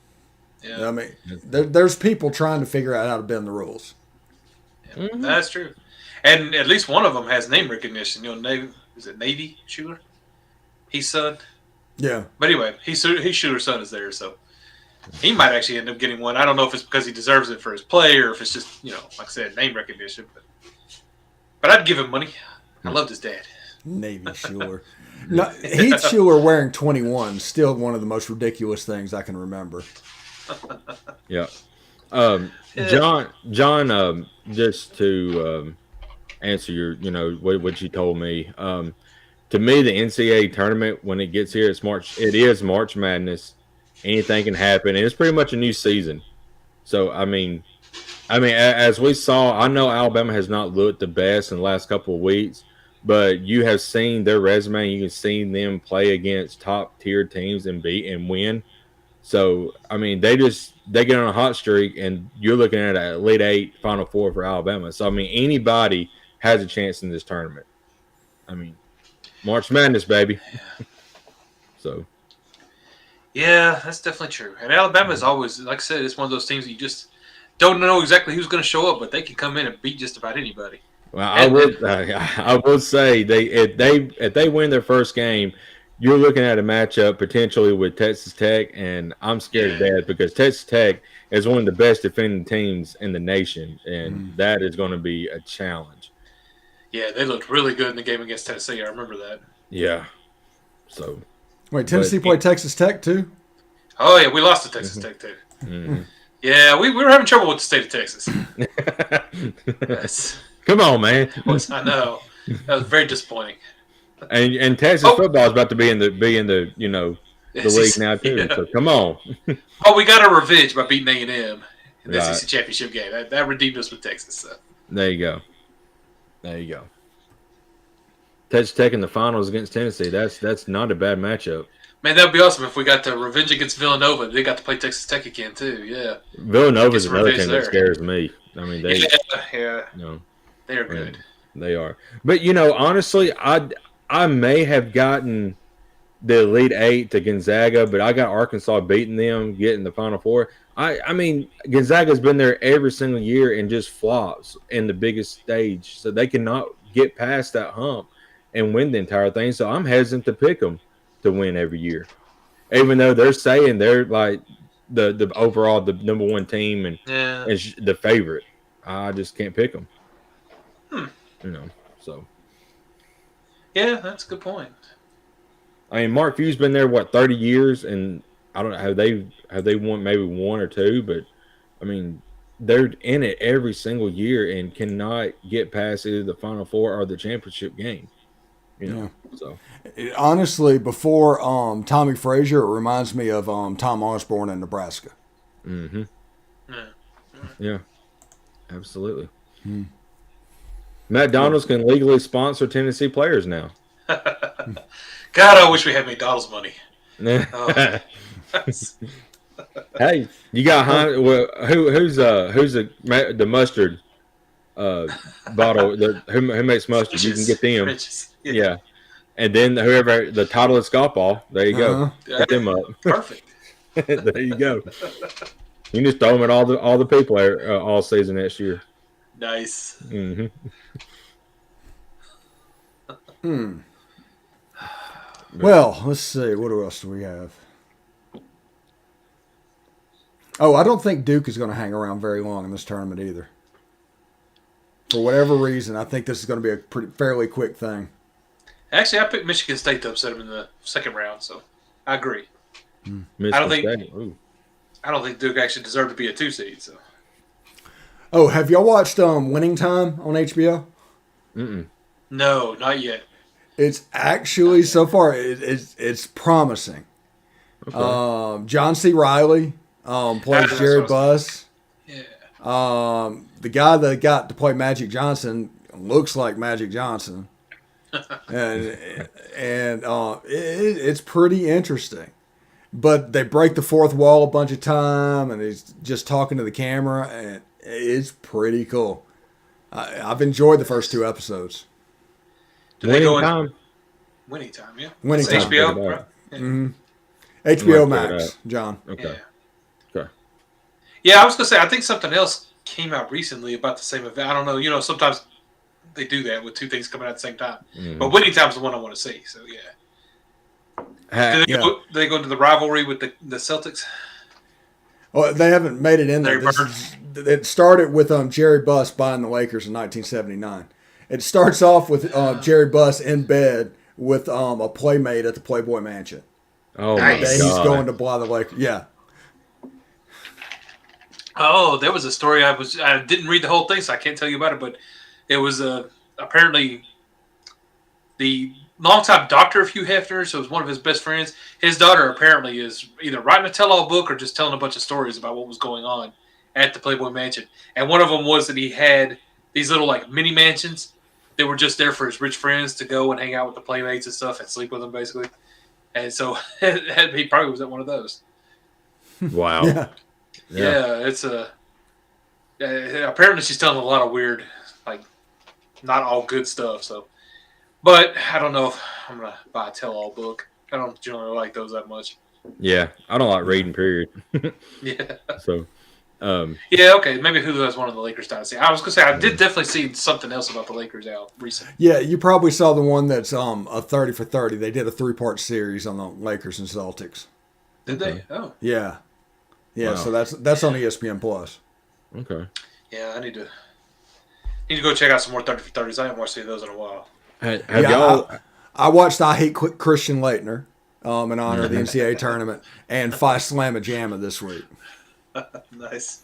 S1: Yeah. I mean, there's people trying to figure out how to bend the rules.
S2: Yeah, that's true. And at least one of them has name recognition. You know, is it Navy Schuler? He's son.
S1: Yeah.
S2: But anyway, Schuler's son is there, so he might actually end up getting one. I don't know if it's because he deserves it for his play or if it's just, you know, like I said, name recognition. But I'd give him money. I loved his dad.
S1: Navy Schuler. No, Heath Schuler wearing 21 still one of the most ridiculous things I can remember.
S3: Yeah. John, just to answer your, you know, what you told me, to me, the NCAA tournament, when it gets here, it is March Madness. Anything can happen, and it's pretty much a new season. So, I mean, as we saw, I know Alabama has not looked the best in the last couple of weeks, but you have seen their resume. You can see them play against top-tier teams and win. So, I mean, they get on a hot streak, and you're looking at an Elite Eight, Final Four for Alabama. So, I mean, anybody has a chance in this tournament. I mean, March Madness, baby. So.
S2: Yeah, that's definitely true. And Alabama's always, like I said, it's one of those teams that you just don't know exactly who's going to show up, but they can come in and beat just about anybody.
S3: Well, I would say if they win their first game, you're looking at a matchup potentially with Texas Tech, and I'm scared of that because Texas Tech is one of the best defending teams in the nation, and that is going to be a challenge.
S2: Yeah, they looked really good in the game against Tennessee. I remember that.
S3: Yeah. So.
S1: Wait, Tennessee played Texas Tech too?
S2: Oh, yeah, we lost to Texas Tech too. Mm-hmm. Yeah, we were having trouble with the state of Texas. Yes.
S3: Come on, man.
S2: I know. That was very disappointing.
S3: And Texas football is about to be in the you know, the league now too. Yeah. So come on.
S2: Oh, we got our revenge by beating A&M in the SEC championship game. That redeemed us with Texas. So.
S3: There you go. Texas Tech in the finals against Tennessee. That's not a bad matchup.
S2: Man, that would be awesome if we got the revenge against Villanova. They got to play Texas Tech again too. Yeah.
S3: Villanova's another team that scares me. I mean, they.
S2: Yeah.
S3: You know,
S2: they are good.
S3: They are. But you know, honestly, I may have gotten the Elite Eight to Gonzaga, but I got Arkansas beating them, getting the Final Four. I mean, Gonzaga's been there every single year and just flops in the biggest stage, so they cannot get past that hump and win the entire thing. So I'm hesitant to pick them to win every year, even though they're saying they're like the overall the number one team and the favorite. I just can't pick them. You know, so.
S2: Yeah, that's a good point.
S3: I mean, Mark Few's been there 30 years, and I don't know have they won maybe one or two, but I mean they're in it every single year and cannot get past either the Final Four or the championship game. You know, so
S1: honestly, before Tommy Frazier, it reminds me of Tom Osborne in Nebraska.
S3: Mm-hmm. Yeah, absolutely. Matt Donalds can legally sponsor Tennessee players now.
S2: God, I wish we had McDonald's money.
S3: Hey, you got who's the mustard bottle? Who makes mustard? You can get them. Yeah. And then whoever the Titleist golf ball, there you go. Get them up.
S2: Perfect.
S3: There you go. You can just throw them at all the people all season next year.
S2: Nice.
S1: Well, let's see. What else do we have? Oh, I don't think Duke is going to hang around very long in this tournament either. For whatever reason, I think this is going to be a fairly quick thing.
S2: Actually, I picked Michigan State to upset them in the second round, so I agree. I don't think Duke actually deserved to be a 2 seed. So
S1: Oh, have y'all watched Winning Time on HBO?
S3: Mm-mm.
S2: No, not yet.
S1: It's actually so far it's promising.
S3: Okay.
S1: John C. Reilly plays Jerry Buss.
S2: Yeah.
S1: The guy that got to play Magic Johnson looks like Magic Johnson, and it's pretty interesting. But they break the fourth wall a bunch of time, and he's just talking to the camera, and it's pretty cool. I've enjoyed the first 2 episodes.
S2: Do they go
S3: Time?
S2: Winning Time? Yeah.
S1: Winning
S2: It's
S1: Time.
S2: HBO, right? Yeah.
S1: Mm-hmm. HBO
S3: I'm gonna check it
S1: Max, John.
S3: Okay.
S2: Yeah.
S3: Okay.
S2: Yeah, I was gonna say I think something else came out recently about the same event. I don't know. You know, sometimes they do that with 2 things coming out at the same time. But Winning Time's the one I want to see. So yeah. Do they go into the rivalry with the Celtics?
S1: Well, they haven't made it in there. It started with Jerry Buss buying the Lakers in 1979. It starts off with Jerry Buss in bed with a playmate at the Playboy Mansion.
S3: Oh,
S2: Nice.
S3: my
S1: He's
S3: God.
S1: going to buy the Lakers. Yeah.
S2: Oh, there was a story I didn't read the whole thing, so I can't tell you about it. But it was apparently the longtime doctor of Hugh Hefner, so it was one of his best friends. His daughter apparently is either writing a tell-all book or just telling a bunch of stories about what was going on at the Playboy Mansion. And one of them was that he had these little like mini mansions that were just there for his rich friends to go and hang out with the playmates and stuff and sleep with them basically. And so he probably was at one of those.
S3: Wow.
S1: Yeah.
S2: It's apparently she's telling a lot of weird, like, not all good stuff. So, but I don't know if I'm gonna buy a tell-all book. I don't generally like those that much.
S3: Yeah. I don't like reading, period.
S2: Yeah.
S3: So,
S2: Yeah. Okay. Maybe Hulu has one of the Lakers dynasty. I was gonna say I did definitely see something else about the Lakers out recently.
S1: Yeah, you probably saw the one that's a 30 for 30. They did a 3-part series on the Lakers and Celtics.
S2: Did they? Oh.
S1: Yeah. Yeah,
S3: Wow.
S1: so that's on ESPN Plus.
S3: okay.
S2: Yeah. I need to go check out some more 30 for 30s. I haven't watched any of those in a while.
S3: Have
S1: Yeah,
S3: y'all?
S1: I watched I Hate Christian Laettner in honor of the NCAA tournament and Phi Slamma Jamma this week.
S2: Nice.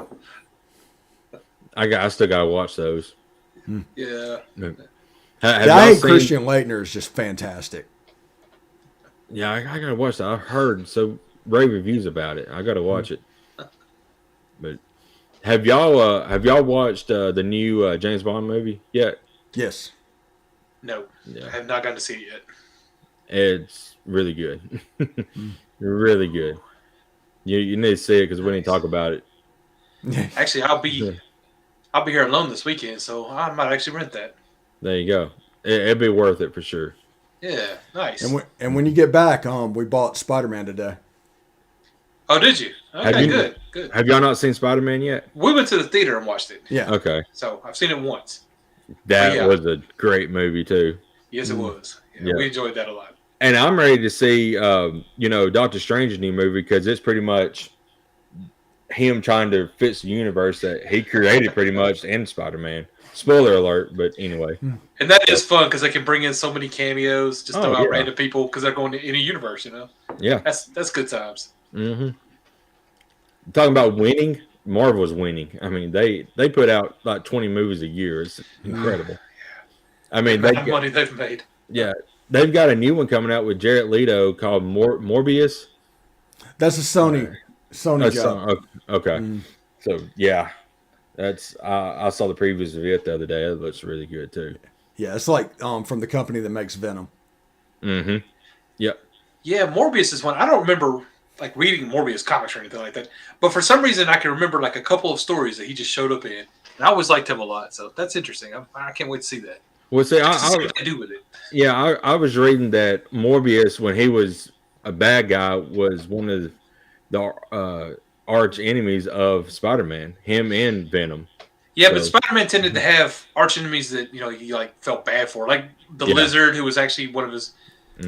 S3: I still gotta watch those.
S2: Yeah.
S3: Have
S1: I
S3: y'all
S1: Hate
S3: seen-
S1: Christian Laettner is just fantastic.
S3: Yeah, I gotta watch that. I've heard so rave reviews about it. I gotta watch it. But have y'all watched the new James Bond movie yet?
S1: Yes.
S2: No.
S3: Yeah.
S2: I have not gotten to see it yet.
S3: It's really good. Really good. You need to see it because we need to talk about it.
S2: Actually, I'll be here alone this weekend, so I might actually rent that.
S3: There you go. It'd be worth it for sure.
S2: Yeah, nice.
S1: And when you get back, we bought Spider-Man today.
S2: Oh, did you? Okay, good.
S3: Have y'all not seen Spider-Man yet?
S2: We went to the theater and watched it.
S1: Yeah.
S3: Okay.
S2: So I've seen it once.
S3: That was a great movie too.
S2: Yes, it was.
S3: Yeah.
S2: We enjoyed that a lot.
S3: And I'm ready to see, Doctor Strange's new movie because it's pretty much him trying to fix the universe that he created pretty much in Spider-Man. Spoiler alert, but anyway.
S2: And that is fun because they can bring in so many cameos, just throw out
S3: yeah.
S2: random people because they're going to any universe,
S3: Yeah.
S2: That's good times.
S3: Mm-hmm. Talking about winning, Marvel's winning. I mean, they put out like 20 movies a year. It's incredible. I mean,
S2: The amount of money they've made.
S3: Yeah, they've got a new one coming out with Jared Leto called Morbius.
S1: That's a Sony job.
S3: Okay, so yeah, that's I saw the previews of it the other day. It looks really good too.
S1: Yeah, it's like from the company that makes Venom.
S3: Mm-hmm. Yep.
S2: Yeah, Morbius is one. I don't remember like reading Morbius comics or anything like that, but for some reason I can remember like a couple of stories that he just showed up in, and I always liked him a lot. So that's interesting. I can't wait to see that.
S3: Well, see,
S2: See what they do with it.
S3: Yeah, I was reading that Morbius, when he was a bad guy, was one of the arch enemies of Spider-Man, him and Venom.
S2: Yeah, but Spider-Man tended to have arch enemies that he like felt bad for, like the Lizard, who was actually one of his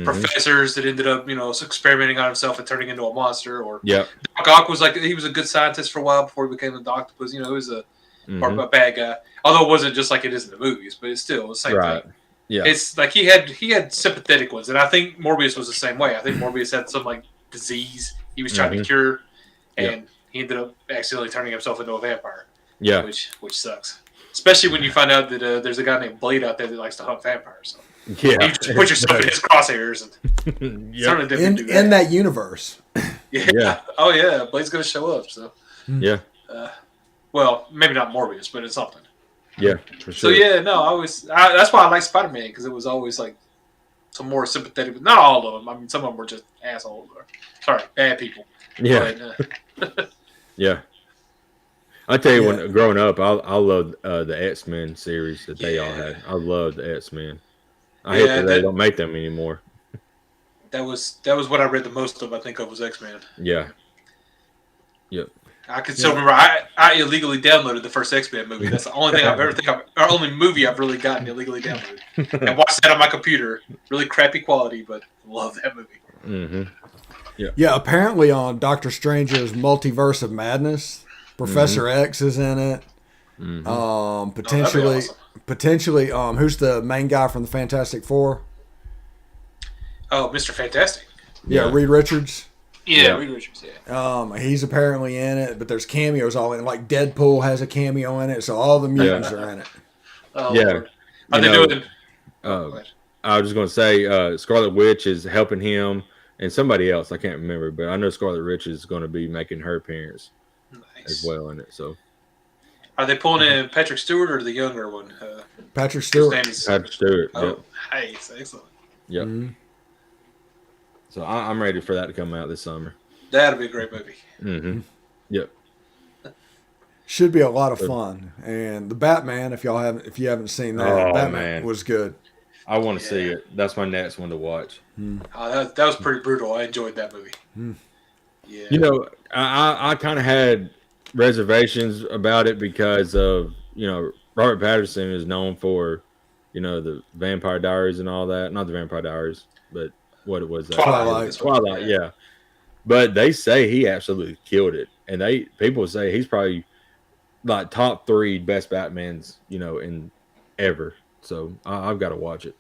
S2: professors that ended up experimenting on himself and turning into a monster. Or Doc Ock was he was a good scientist for a while before he became an octopus. He was a bad guy, although it wasn't just like it is in the movies, but it's still the same thing.
S3: Yeah,
S2: it's like he had sympathetic ones, and I think Morbius was the same way. I think Morbius had some like disease he was trying to cure, and he ended up accidentally turning himself into a vampire.
S3: Yeah.
S2: Which sucks. Especially when you find out that there's a guy named Bleav out there that likes to hunt vampires. So.
S3: Yeah.
S2: You just put yourself in his crosshairs. And
S3: Yep.
S1: In that universe.
S2: Yeah. Oh, yeah. Bleav's going to show up. So.
S3: Yeah.
S2: Well, maybe not Morbius, but it's something.
S3: Yeah, for sure.
S2: So, yeah, no, that's why I like Spider-Man, because it was always like some more sympathetic. Not all of them. I mean, some of them were just assholes. Sorry, bad people.
S3: Yeah.
S2: But,
S3: yeah. I tell you, when growing up, I loved the X-Men series that they all had. I loved the X-Men. I hate that they don't make them anymore.
S2: That was what I read the most of. I think of was X-Men.
S3: Yeah. Yep.
S2: I can still remember. I illegally downloaded the first X-Men movie. That's the only thing or only movie I've really gotten illegally downloaded. I watched that on my computer. Really crappy quality, but love that movie.
S3: Mm-hmm. Yeah.
S1: Yeah. Apparently, on Doctor Strange's Multiverse of Madness, Professor X is in it.
S3: Mm-hmm.
S1: Potentially, who's the main guy from the Fantastic Four?
S2: Oh, Mr. Fantastic.
S1: Yeah, Reed Richards.
S2: Yeah, Reed Richards. Yeah.
S1: He's apparently in it, but there's cameos all in it. Like Deadpool has a cameo in it, so all the mutants are in it.
S2: Oh,
S3: yeah.
S2: Lord. Are they doing?
S3: I was just going to say, Scarlet Witch is helping him, and somebody else I can't remember, but I know Scarlet Witch is going to be making her appearance as well in it. So,
S2: are they pulling in Patrick Stewart or the younger one?
S1: Patrick Stewart.
S3: Patrick Stewart.
S2: Oh,
S3: yep.
S2: Nice, excellent.
S3: Yep.
S1: Mm-hmm.
S3: So I'm ready for that to come out this summer.
S2: That'll be a great movie.
S3: Mm-hmm. Yep.
S1: Should be a lot of fun. And the Batman, if you haven't seen that, Batman was good.
S3: I want to see it. That's my next one to watch.
S2: That was pretty brutal. I enjoyed that movie. Yeah.
S3: You know, I kind of had reservations about it because of, Robert Pattinson is known for, the Vampire Diaries and all that. Not the Vampire Diaries, but what it was. Twilight, yeah. But they say he absolutely killed it. And people say he's probably like top 3 best Batmans, in ever. So I've got to watch it.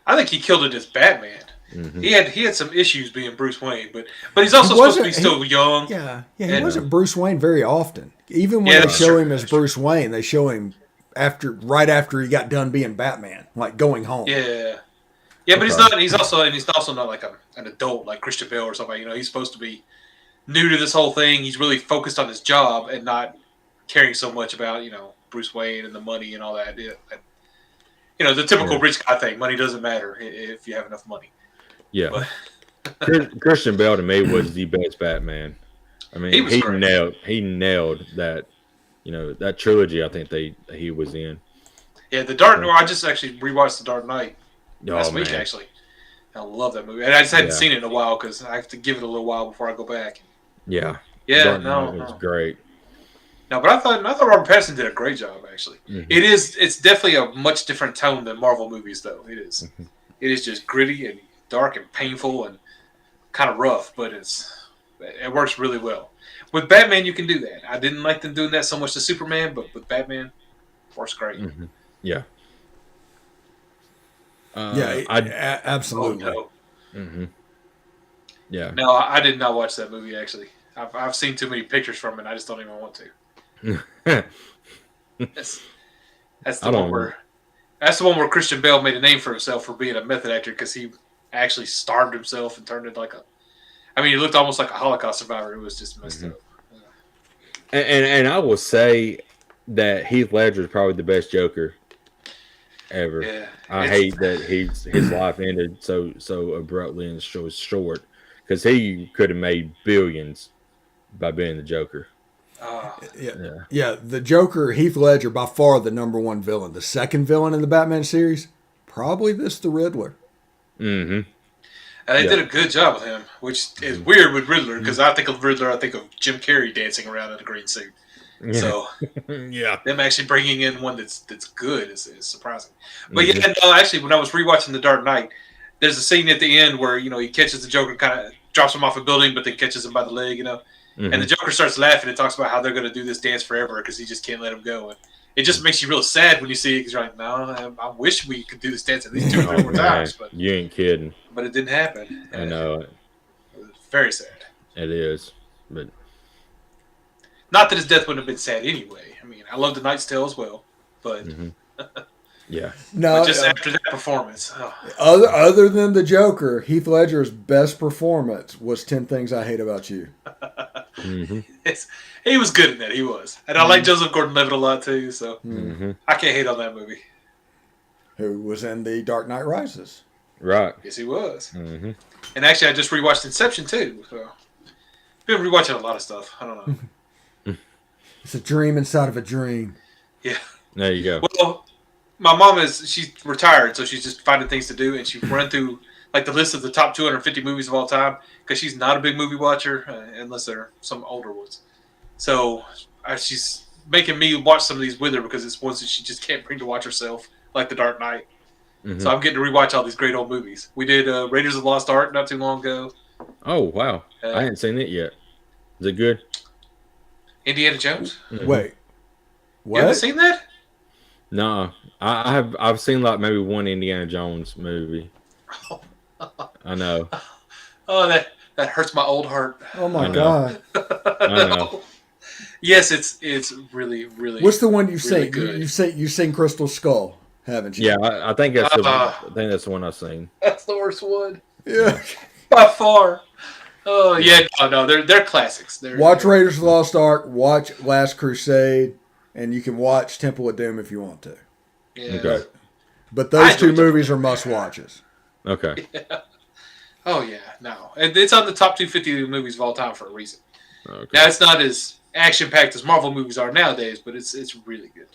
S2: I think he killed it as Batman.
S3: Mm-hmm.
S2: He had some issues being Bruce Wayne, but he's also supposed to be still young.
S1: Yeah, he wasn't Bruce Wayne very often. Even when they show him as Bruce Wayne, they show him right after he got done being Batman, like going home.
S2: Yeah, but he's not. He's also not like an adult like Christian Bale or something. He's supposed to be new to this whole thing. He's really focused on his job and not caring so much about Bruce Wayne and the money and all that. The typical rich guy thing. Money doesn't matter if you have enough money.
S3: Yeah. Christian Bale to me was the best Batman. I mean, he nailed that. That trilogy. I think he was in.
S2: Yeah, The Dark Knight. I just actually rewatched The Dark Knight last week. Actually, I love that movie, and I just hadn't seen it in a while because I have to give it a little while before I go back.
S3: Yeah.
S2: Yeah.
S3: It was great.
S2: No, but I thought Robert Pattinson did a great job. Actually, It's definitely a much different tone than Marvel movies, though. It is. It is just gritty and dark and painful and kind of rough, but it works really well. With Batman, you can do that. I didn't like them doing that so much to Superman, but with Batman, it works great.
S3: Mm-hmm. Yeah.
S1: Absolutely.
S2: Oh, no.
S3: Mm-hmm. Yeah.
S2: No, I did not watch that movie, actually. I've seen too many pictures from it. I just don't even want to. That's the one where Christian Bale made a name for himself for being a method actor because he actually starved himself and turned into he looked almost like a Holocaust survivor who was just messed up.
S3: And I will say that Heath Ledger is probably the best Joker ever.
S2: Yeah,
S3: I hate that his life ended so abruptly and so short because he could have made billions by being the Joker.
S1: Yeah, the Joker, Heath Ledger, by far the number one villain. The second villain in the Batman series, probably the Riddler.
S3: Mm-hmm.
S2: And they did a good job with him, which is weird with Riddler because I think of Riddler, I think of Jim Carrey dancing around in a green suit.
S3: Yeah.
S2: So, them actually bringing in one that's good is surprising. But actually, when I was rewatching The Dark Knight, there's a scene at the end where he catches the Joker, kind of drops him off a building, but then catches him by the leg, and the Joker starts laughing and talks about how they're going to do this dance forever because he just can't let him go. And it just makes you real sad when you see it because you're like, no, I wish we could do this dance at least 2 or 3 more times. But
S3: you ain't kidding.
S2: But it didn't happen.
S3: I know it.
S2: It was very sad.
S3: It is, but
S2: not that his death wouldn't have been sad anyway. I love The Knight's Tale as well, but
S3: yeah,
S1: no,
S2: but just after that performance,
S1: other than the Joker, Heath Ledger's best performance was 10 Things I Hate About You.
S2: He was good in that. He was, and I like Joseph Gordon-Levitt a lot too. So I can't hate on that movie.
S1: Who was in The Dark Knight Rises?
S3: right.
S2: Yes, he was. And actually, I just rewatched Inception too. So I've been rewatching a lot of stuff. I don't know.
S1: It's a dream inside of a dream.
S2: Yeah.
S3: There you go.
S2: Well, my mom she's retired, so she's just finding things to do, and she run through like the list of the top 250 movies of all time because she's not a big movie watcher unless they're some older ones. So she's making me watch some of these with her because it's ones that she just can't bring to watch herself, like The Dark Knight. So I'm getting to rewatch all these great old movies. We did Raiders of the Lost Ark not too long ago.
S3: Oh wow, I hadn't seen it yet. Is it good?
S2: Indiana Jones.
S1: Wait, what?
S2: You haven't seen that?
S3: No, I've seen like maybe one Indiana Jones movie. I know.
S2: Oh, that hurts my old heart.
S1: Oh my God.
S3: I know.
S2: Yes, it's really, really.
S1: What's the one you've
S2: really
S1: seen?
S2: good.
S1: You've seen Crystal Skull, haven't you?
S3: Yeah, I think that's the one I've seen.
S2: That's the worst one.
S1: Yeah.
S2: By far. Oh yeah, no, they're classics.
S1: Watch Raiders of the Lost Ark, watch Last Crusade, and you can watch Temple of Doom if you want to.
S2: Yeah.
S3: Okay.
S1: But those two movies are must watches.
S3: Okay.
S2: Yeah. Oh yeah, no, and it's on the top 250 movies of all time for a reason.
S3: Okay.
S2: Now it's not as action packed as Marvel movies are nowadays, but it's really good.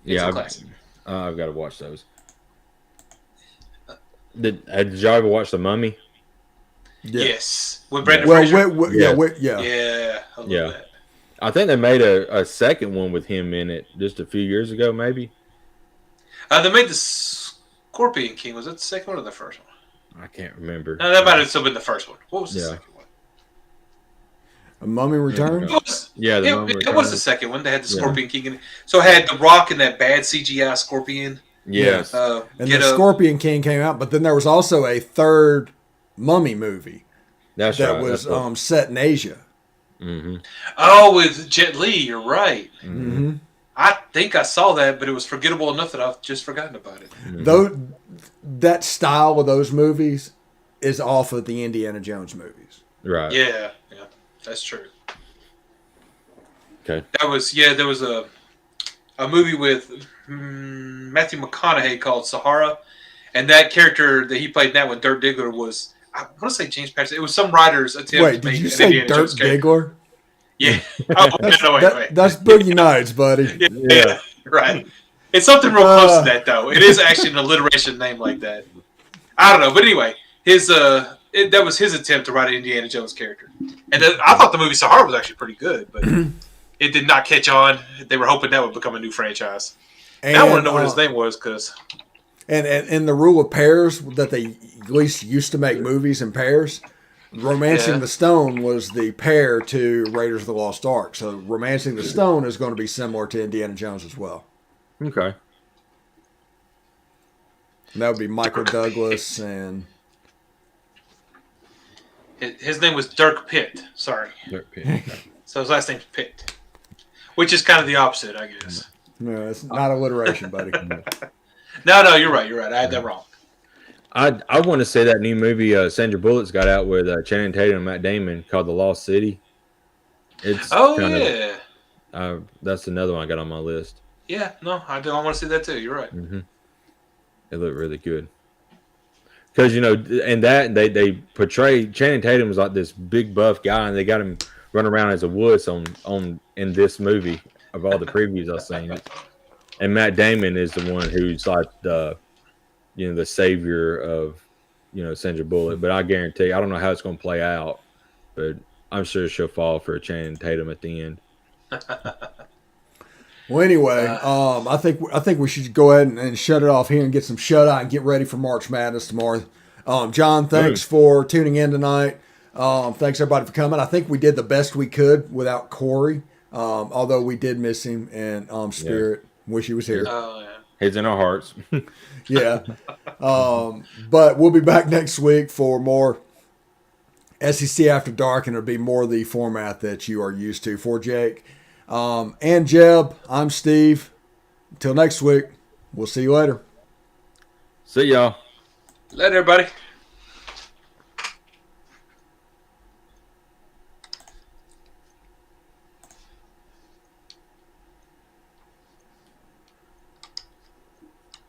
S3: Yeah,
S2: classic.
S3: I've got to watch those. Did y'all ever watch The Mummy?
S1: Yeah.
S2: Yes, with Brendan Fraser.
S1: Yeah.
S2: Yeah, I love that.
S3: I think they made a second one with him in it just a few years ago, maybe.
S2: They made the Scorpion King. Was that the second one or the first one?
S3: I can't remember.
S2: No, that might have still been the first one. What was the second one?
S1: A Mummy Returns?
S2: It was the second one. They had the Scorpion King in it. So it had The Rock and that bad CGI Scorpion.
S3: Yes.
S1: And the Scorpion King came out, but then there was also a third Mummy movie
S3: that
S1: was set in Asia.
S2: Oh, with Jet Li, you're right.
S1: Mm-hmm.
S2: I think I saw that, but it was forgettable enough that I've just forgotten about it.
S1: Though that style of those movies is off of the Indiana Jones movies.
S3: Right.
S2: Yeah, that's true.
S3: Okay.
S2: There was a movie with Matthew McConaughey called Sahara, and that character that he played in that one, Dirk Diggler, was, I want to say James Patterson. It was some writer's attempt
S1: Wait,
S2: to
S1: did
S2: make
S1: you
S2: an
S1: say
S2: Indiana
S1: Dirk
S2: Jones character.
S1: Diggler?
S2: Yeah. Oh, wait.
S1: That's Boogie Nights, buddy.
S2: Yeah, right. It's something real close to that, though. It is actually an alliteration name like that. I don't know, but anyway, that was his attempt to write an Indiana Jones character, and I thought the movie Sahara was actually pretty good, but it did not catch on. They were hoping that would become a new franchise. And I want to know what his name was, because.
S1: And the rule of pairs that they at least used to make movies in pairs. Romancing the Stone was the pair to Raiders of the Lost Ark. So Romancing the Stone is going to be similar to Indiana Jones as well.
S3: Okay.
S1: And that would be Michael Douglas and...
S2: His name was Dirk Pitt. Sorry.
S3: Dirk Pitt.
S2: So his last name's Pitt. Which is kind of the opposite, I guess.
S1: No, it's not alliteration, buddy.
S2: No, you're right. I had that wrong.
S3: I want to say that new movie Sandra Bullock's got out with Channing Tatum and Matt Damon called The Lost City. It's that's another one I got on my list.
S2: Yeah, no, I want to see that too. You're right.
S3: Mm-hmm. It looked really good. Because, and that they portray Channing Tatum as like this big buff guy, and they got him running around as a wuss in this movie of all the previews I've seen. And Matt Damon is the one who's like the savior of, Sandra Bullock. But I guarantee, I don't know how it's going to play out, but I'm sure she'll fall for Channing Tatum at the end.
S1: Well, anyway, I think we should go ahead and shut it off here and get some shut-eye and get ready for March Madness tomorrow. John, thanks for tuning in tonight. Thanks, everybody, for coming. I think we did the best we could without Corey, although we did miss him in spirit. Yeah. Wish he was here.
S2: Oh, yeah.
S3: He's in our hearts.
S1: Yeah. But we'll be back next week for more SEC After Dark, and it'll be more the format that you are used to. For Jake, And Jeb, I'm Steve. Until next week, we'll see you later.
S3: See y'all.
S2: Later, everybody.